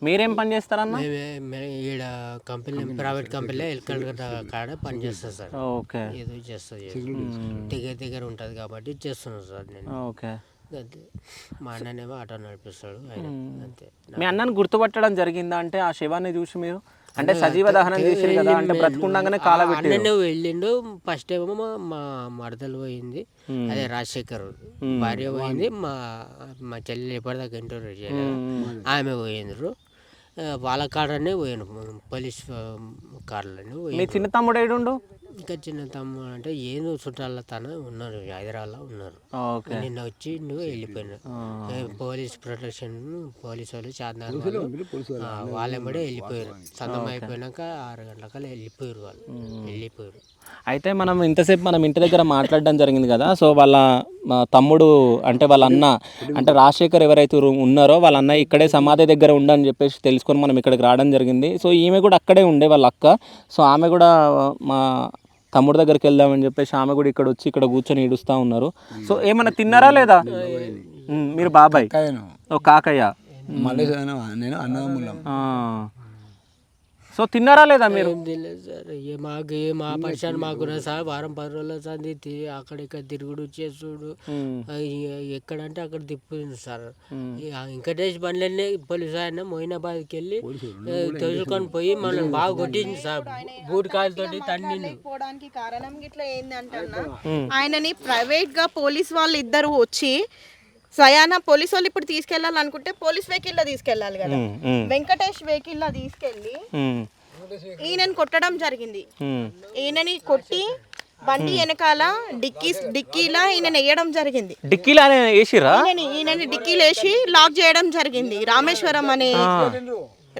మీరేం పని చేస్తారన్న? ఈడ కంపెనీ ప్రైవేట్ కంపెనీలో ఎలక్ట్రికల్ కాడ పని చేస్తాను సార్. ఓకే, ఏదో చేస్తా దగ్గర ఉంటుంది కాబట్టి చేస్తున్నాను సార్ నేను. ఓకే, అంతే. మా అన్ననేమో ఆటో నడిపిస్తాడు ఆయన అంతే. మీ అన్నని గుర్తుపట్టడం జరిగిందా అంటే ఆ శవాన్ని చూసి మీరు? అంటే సజీవ దహనం చేసారు కదా, అంటే బ్రతుకుండగానే కాలబెట్టి అన్ననే వెళ్ళిండు. ఫస్ట్ ఏమో మా మరదలు పోయింది, అదే రాజశేఖర్ భార్య పోయింది, మా చెల్లెలు ఎప్పటిదాకా ఇంటర్వ్యూ చేయలేదు, ఆమె పోయిండ్రు. వాళ్ళ కాడనే పోయాను, పోలీస్ కార్లని మీ పోయాను. చిన్న తమ్ముడు ఏడుండు? ఇంకా చిన్న తమ్ముడు అంటే ఏదో చుట్టాల తన ఉన్నారు, హైదరాబాద్లో ఉన్నారు. నిన్న వచ్చి నువ్వు వెళ్ళిపోయినారు. పోలీస్ ప్రొటెక్షన్ పోలీసు వాళ్ళు చార్మినార్ వాళ్ళెంబడే వెళ్ళిపోయారు. సంతం అయిపోయినాక 6 గంటలకల్లా వెళ్ళిపోయారు వాళ్ళు, వెళ్ళిపోయారు. అయితే మనం ఇంతసేపు మనం ఇంటి దగ్గర మాట్లాడడం జరిగింది కదా, సో వాళ్ళ తమ్ముడు అంటే వాళ్ళ అన్న అంటే రాజశేఖర్ ఎవరైతే ఉన్నారో వాళ్ళ అన్న ఇక్కడే సమాధి దగ్గర ఉండని చెప్పేసి తెలుసుకొని మనం ఇక్కడికి రావడం జరిగింది. సో ఈమె కూడా అక్కడే ఉండే వాళ్ళ అక్క. సో ఆమె కూడా మా తమ్ముడు దగ్గరికి వెళ్దామని చెప్పేసి ఆమె కూడా ఇక్కడ వచ్చి ఇక్కడ కూర్చొని ఈడుస్తూ ఉన్నారు. సో ఏమన్నా తిన్నారా లేదా? మీరు బాబాయ్, ఓ కాకయ్య, నేను అన్నదమ్ములం. సో తిన్నారా లేదా మీరు? ఏం తెలియదు సార్, మాకు మా పరిచయం మాకున్నా సార్. వారం 10 రోజుల సంది అక్కడిక్కడ తిరుగుడు చేసుడు, ఎక్కడంటే అక్కడ తిప్పుతుంది సార్. వెంకటేష్ బండ్లన్నీ పోలీసు ఆయన మొయినాబాద్కి వెళ్ళి తోసుకొని పోయి మనం బాగా కొట్టింది సార్, బూట్ కాయలతోటి తన్నింది. పోవడానికి కారణం గిట్లా ఏందంటే ఆయనని ప్రైవేట్ గా పోలీస్ వాళ్ళు ఇద్దరు వచ్చి స్వయాన పోలీసు వాళ్ళు ఇప్పుడు తీసుకెళ్లాలనుకుంటే పోలీస్ వెహికల్ లో తీసుకెళ్లాలి కదా, వెంకటేష్ వెహికల్ లో తీసుకెళ్లి ఈయనని కొట్టడం జరిగింది. ఈయనని కొట్టి బండి వెనకాల డిక్కీలా ఈయన వేయడం జరిగింది. ఈయనని డిక్కీలు వేసి లాక్ చేయడం జరిగింది.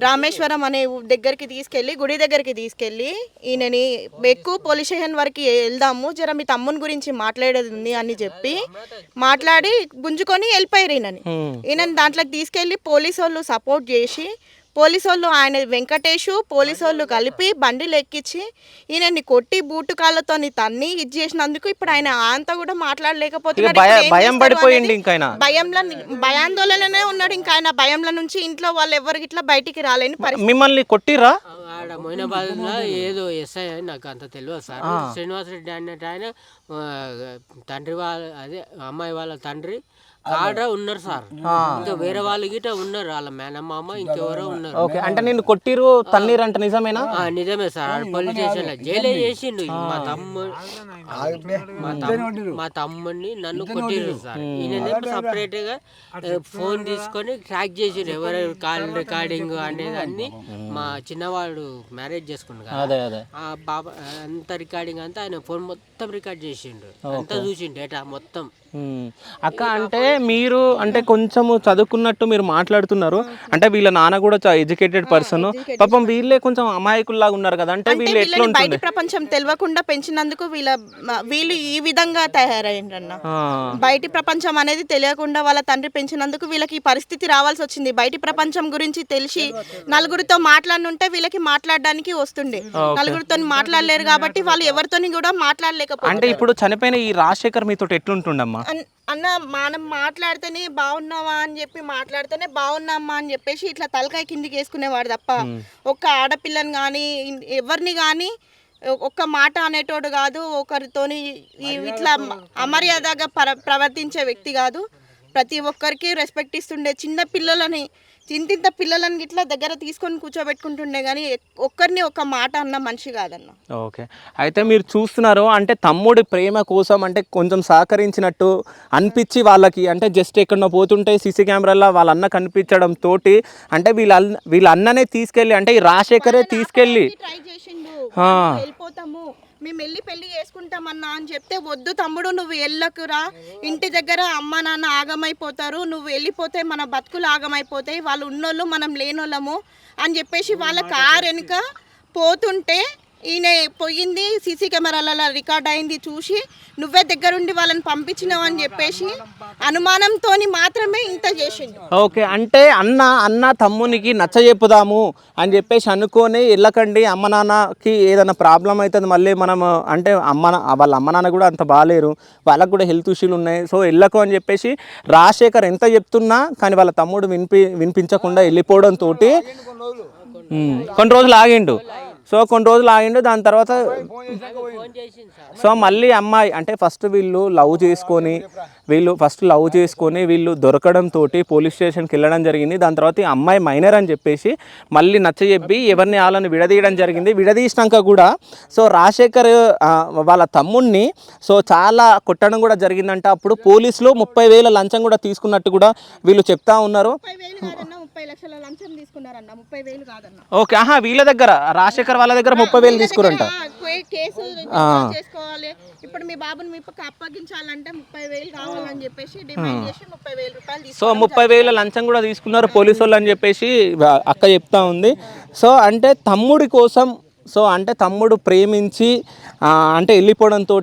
రామేశ్వరం అనే దగ్గరికి తీసుకెళ్ళి, గుడి దగ్గరికి తీసుకెళ్ళి ఈయనని ఎక్కువ పోలీస్ స్టేషన్ వరకు వెళ్దాము, జర మీ తమ్ముని గురించి మాట్లాడేది ఉంది అని చెప్పి మాట్లాడి గుంజుకొని వెళ్ళిపోయారు ఈయనని దాంట్లోకి తీసుకెళ్ళి పోలీసు వాళ్ళు సపోర్ట్ చేసి, పోలీసు వాళ్ళు ఆయన వెంకటేష్ పోలీసు వాళ్ళు కలిపి బండిలు ఎక్కించి ఈయనని కొట్టి బూటు కాళ్ళతో తన్ని ఇది చేసినందుకు ఇప్పుడు ఆయన అంతా కూడా మాట్లాడలేకపోతున్నాడు. భయాందోళననే ఉన్నాడు. ఇంకా ఆయన భయంలో నుంచి ఇంట్లో వాళ్ళు ఎవరికి ఇట్లా బయటికి రాలేని పరిస్థితి. మిమ్మల్ని కొట్టిరా? ఆడ మొయినాబాద్ లో ఏదో ఎస్ఐ నాకు అంత తెలియదు సార్. శ్రీనివాస్ రెడ్డి అన్నట్టు ఆయన తండ్రి వాళ్ళ అదే అమ్మాయి వాళ్ళ తండ్రి కాడ ఉన్నారు సార్. ఇంకా వేరే వాళ్ళు గిట్ట ఉన్నారు, వాళ్ళ మేనమామ ఇంకెవరో ఉన్నారు. ఓకే, అంటే నిన్ను కొట్టిరు తన్నీరు అంటే నిజమేనా? నిజమే సార్. పోలీస్ స్టేషన్ లో జైలే చేసిండు. మా తమ్ముడిని నన్ను కొట్టిరు సార్. ఈయన సపరేట్ గా ఫోన్ తీసుకొని ట్రాక్ చేసిండు ఎవరెవరు కాల్ రికార్డింగ్ అనేది అన్ని. మా చిన్నవాడు మ్యారేజ్ చేసుకున్నాడు, ఆ బాబా అంత రికార్డింగ్ అంతా ఆయన ఫోన్ మొత్తం రికార్డ్ చేసిండు, అంతా చూసిండు డేటా మొత్తం. అక్క అంటే మీరు అంటే కొంచెము చదువుకున్నట్టు మీరు మాట్లాడుతున్నారు, అంటే వీళ్ళ నాన్న కూడా ఎడ్యుకేటెడ్ పర్సన్, పాపం వీళ్ళే కొంచెం అమాయకుల్లాగా ఉన్నారు కదా. అంటే వీళ్ళు ఎట్లా బయట ప్రపంచం తెలియకుండా పెంచినందుకు వీళ్ళు ఈ విధంగా తయారైండ్రన్న. బయటి ప్రపంచం అనేది తెలియకుండా వాళ్ళ తండ్రి పెంచినందుకు వీళ్ళకి ఈ పరిస్థితి రావాల్సి వచ్చింది. బయటి ప్రపంచం గురించి తెలిసి నలుగురితో మాట్లాడుంటే వీళ్ళకి మాట్లాడడానికి వస్తుండే, నలుగురితో మాట్లాడలేరు కాబట్టి వాళ్ళు ఎవరితోని కూడా మాట్లాడలేకపోతే. అంటే ఇప్పుడు చనిపోయిన ఈ రాజశేఖర్ మీతో ఎట్లుంటుండమ్మా? అన్న మనం మాట్లాడితేనే బాగున్నావా అని చెప్పి మాట్లాడితేనే బాగున్నామ్మా అని చెప్పేసి ఇట్లా తలకాయ కిందికి వేసుకునేవాడు తప్ప ఒక్క ఆడపిల్లని కానీ ఎవరిని కానీ ఒక్క మాట అనేటోడు కాదు, ఒకరితోని ఇట్లా అమర్యాదగా ప్రవర్తించే వ్యక్తి కాదు. ప్రతి ఒక్కరికి రెస్పెక్ట్ ఇస్తుండే, చిన్న పిల్లలని ఇంత పిల్లలని ఇట్లా దగ్గర తీసుకొని కూర్చోబెట్టుకుంటుండే కానీ ఒక్కరిని ఒక మాట అన్న మనిషి కాదన్న. ఓకే, అయితే మీరు చూస్తున్నారు అంటే తమ్ముడి ప్రేమ కోసం అంటే కొంచెం సహకరించినట్టు అనిపించి వాళ్ళకి అంటే జస్ట్ ఎక్కడో పోతుంటే సీసీ కెమెరాలో వాళ్ళ అన్న కనిపించడం తోటి అంటే వీళ్ళ అన్ననే తీసుకెళ్ళి అంటే ఈ రాజశేఖరే తీసుకెళ్ళి ట్రై చేసిండు, వెళ్ళిపోతాము మేము వెళ్ళి పెళ్లి చేసుకుంటామన్నా అని చెప్తే, వద్దు తమ్ముడు నువ్వు వెళ్ళకురా, ఇంటి దగ్గర అమ్మ నాన్న ఆగమైపోతారు, నువ్వు వెళ్ళిపోతే మన బతుకులు ఆగమైపోతాయి, వాళ్ళు ఉన్నోళ్ళు మనం లేనోళ్ళము అని చెప్పేసి వాళ్ళ కారు వెనుక పోతుంటే ఈయన పోయింది, సీసీ కెమెరాలలో రికార్డ్ అయింది చూసి నువ్వే దగ్గరుండి వాళ్ళని పంపించినావు అని చెప్పేసి అనుమానంతో మాత్రమే ఇంత చేసిండు. ఓకే, అంటే అన్న తమ్మునికి నచ్చ చెప్పుదాము అని చెప్పేసి అనుకొని వెళ్ళకండి, అమ్మ నాన్నకి ఏదైనా ప్రాబ్లం అవుతుంది మళ్ళీ మనం అంటే వాళ్ళ అమ్మ నాన్న కూడా అంత బాగాలేరు, వాళ్ళకు కూడా హెల్త్ ఇష్యూలు ఉన్నాయి, సో వెళ్ళకు అని చెప్పేసి రాజశేఖర్ ఎంత చెప్తున్నా కానీ వాళ్ళ తమ్ముడు వినిపించకుండా వెళ్ళిపోవడంతో కొన్ని రోజులు ఆగిండు. సో కొన్ని రోజులు ఆగిండు. దాని తర్వాత సో మళ్ళీ అమ్మాయి అంటే ఫస్ట్ వీళ్ళు లవ్ చేసుకొని వీళ్ళు దొరకడంతో పోలీస్ స్టేషన్కి వెళ్ళడం జరిగింది. దాని తర్వాత ఈ అమ్మాయి మైనర్ అని చెప్పేసి మళ్ళీ నచ్చజెప్పి ఎవరిని వాళ్ళని విడదీయడం జరిగింది. విడదీసినాక కూడా సో రాజశేఖర్ వాళ్ళ తమ్ముడిని సో చాలా కొట్టడం కూడా జరిగిందంట. అప్పుడు పోలీసులు 30,000 లంచం కూడా తీసుకున్నట్టు కూడా వీళ్ళు చెప్తా ఉన్నారు. 30 లక్షల లంచం తీసుకున్నారన్న, 30,000 కాదన్న. ఓకే, వీళ్ళ దగ్గర రాజశేఖర్ వాళ్ళ దగ్గర 30,000 తీసుకురంట. కేసు చేసుకోవాలి, ఇప్పుడు మీ బాబుని మీకు అప్పగించాలంటే 30,000 కావాలని చెప్పేసి డిమాండ్ చేసి 30,000 రూపాయలు సో 30,000 లంచం కూడా తీసుకున్నారు పోలీసు వాళ్ళు అని చెప్పేసి అక్క చెప్తా ఉంది. సో అంటే తమ్ముడి కోసం అంటే తమ్ముడు ప్రేమించి అంటే వెళ్ళిపోవడంతో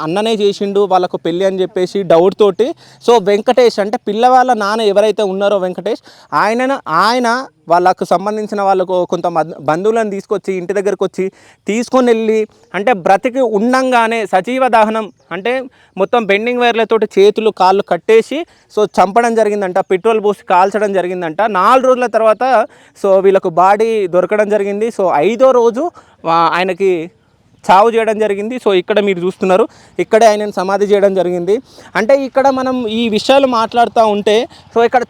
అన్ననే చేసిండు వాళ్ళకు పెళ్ళి అని చెప్పేసి డౌట్ తోటి సో వెంకటేష్ అంటే పిల్లవాళ్ళ నాన్న ఎవరైతే ఉన్నారో వెంకటేష్ ఆయన వాళ్ళకు సంబంధించిన వాళ్ళకు కొంత బంధువులను తీసుకొచ్చి ఇంటి దగ్గరకు వచ్చి తీసుకొని వెళ్ళి అంటే బ్రతికి ఉండంగానే సజీవ దహనం అంటే మొత్తం బెండింగ్ వైర్లతోటి చేతులు కాళ్ళు కట్టేసి సో చంపడం జరిగిందంట. పెట్రోల్ పోసి కాల్చడం జరిగిందంట. 4 రోజుల తర్వాత సో వీళ్ళకు బాడీ దొరకడం జరిగింది. సో 5వ రోజు ఆయనకి చావు చేయడం జరిగింది. సో ఇక్కడ మీరు చూస్తున్నారు, ఇక్కడే ఆయనను సమాధి చేయడం జరిగింది. అంటే ఇక్కడ మనం ఈ విషయాలు మాట్లాడుతూ ఉంటే సో ఇక్కడ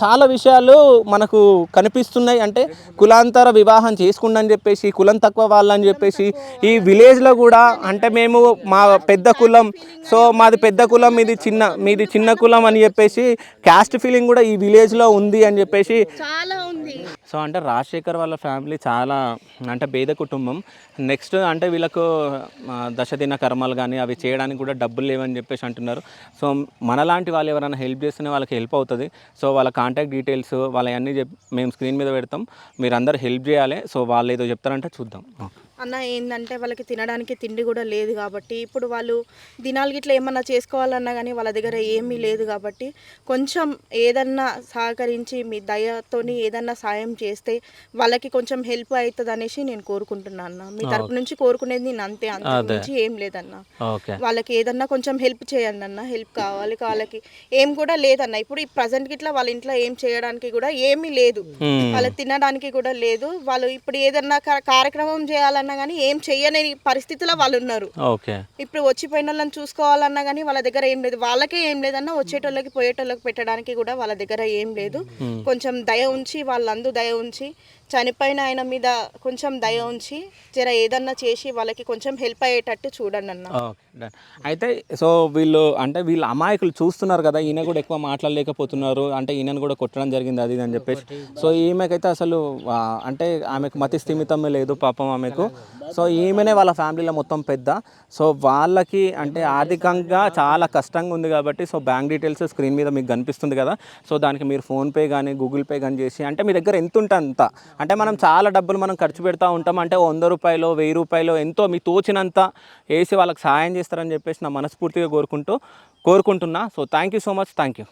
చాలా విషయాలు మనకు కనిపిస్తున్నాయి. అంటే కులాంతర వివాహం చేసుకుండని చెప్పేసి, కులం తక్కువ వాళ్ళని చెప్పేసి ఈ విలేజ్లో కూడా అంటే మేము మా పెద్ద కులం, సో మాది పెద్ద కులం, మీది చిన్న కులం అని చెప్పేసి క్యాస్ట్ ఫీలింగ్ కూడా ఈ విలేజ్లో ఉంది అని చెప్పేసి చాలా ఉంది. సో అంటే రాజశేఖర్ వాళ్ళ ఫ్యామిలీ చాలా అంటే పేద కుటుంబం. నెక్స్ట్ అంటే వీళ్ళకు దశదిన కర్మలు కానీ అవి చేయడానికి కూడా డబ్బులు లేవని చెప్పేసి అంటున్నారు. సో మనలాంటి వాళ్ళు ఎవరైనా హెల్ప్ చేస్తేనే వాళ్ళకి హెల్ప్ అవుతుంది. సో వాళ్ళ కాంటాక్ట్ డీటెయిల్స్ వాళ్ళవన్నీ మేము స్క్రీన్ మీద పెడతాం, మీరు అందరు హెల్ప్ చేయాలి. సో వాళ్ళు ఏదో చెప్తారంటే చూద్దాం. అన్న ఏంటంటే వాళ్ళకి తినడానికి తిండి కూడా లేదు కాబట్టి ఇప్పుడు వాళ్ళు దినాలు గిట్లా ఏమన్నా చేసుకోవాలన్నా కానీ వాళ్ళ దగ్గర ఏమీ లేదు కాబట్టి కొంచెం ఏదన్నా సహకరించి మీ దయతోని ఏదన్నా సాయం చేస్తే వాళ్ళకి కొంచెం హెల్ప్ అవుతుంది అనేసి నేను కోరుకుంటున్నాను అన్న. మీ తరపు నుంచి కోరుకునేది నేను అంతే నుంచి ఏం లేదన్న. వాళ్ళకి ఏదన్నా కొంచెం హెల్ప్ చేయండి అన్న. హెల్ప్ కావాలి, వాళ్ళకి ఏం కూడా లేదన్న. ఇప్పుడు ఈ ప్రజెంట్ గిట్లా వాళ్ళ ఇంట్లో ఏం చేయడానికి కూడా ఏమీ లేదు, వాళ్ళకి తినడానికి కూడా లేదు. వాళ్ళు ఇప్పుడు ఏదన్నా కార్యక్రమం చేయాలన్నా కానీ ఏం చెయ్యని పరిస్థితిలో వాళ్ళు ఉన్నారు. ఇప్పుడు వచ్చిపోయిన వాళ్ళని చూసుకోవాలన్నా కానీ వాళ్ళ దగ్గర ఏం లేదు, వాళ్ళకే ఏం లేదన్నా. వచ్చేటోళ్ళకి పోయేటోళ్ళకి పెట్టడానికి కూడా వాళ్ళ దగ్గర ఏం లేదు. కొంచెం దయ ఉంచి వాళ్ళందరూ దయ ఉంచి చనిపోయిన ఆయన మీద కొంచెం దయ ఉంచి జర ఏదన్నా చేసి వాళ్ళకి కొంచెం హెల్ప్ అయ్యేటట్టు చూడండి అన్న. అయితే సో వీళ్ళు అమాయకులు చూస్తున్నారు కదా, ఈయన కూడా ఎక్కువ మాట్లాడలేకపోతున్నారు. అంటే ఈయనను కూడా కొట్టడం జరిగింది అది అని చెప్పేసి. సో ఈమెకైతే అసలు అంటే ఆమెకు మతి స్థిమితమే లేదు పాపం ఆమెకు. సో ఈమెనే వాళ్ళ ఫ్యామిలీలో మొత్తం పెద్ద. సో వాళ్ళకి అంటే ఆర్థికంగా చాలా కష్టంగా ఉంది కాబట్టి సో బ్యాంక్ డీటెయిల్స్ స్క్రీన్ మీద మీకు కనిపిస్తుంది కదా. సో దానికి మీరు ఫోన్పే కానీ గూగుల్ పే కానీ చేసి అంటే మీ దగ్గర ఎంత ఉంటే అంత అంటే మనం చాలా డబ్బులు మనం ఖర్చు పెడతా ఉంటాం. అంటే 100 రూపాయలు 1000 రూపాయలు ఎంతో మీ తోచినంత వేసి వాళ్ళకి సహాయం చేస్తారని చెప్పేసి నా మనస్ఫూర్తిగా కోరుకుంటున్నా. So thank you so much. Thank you.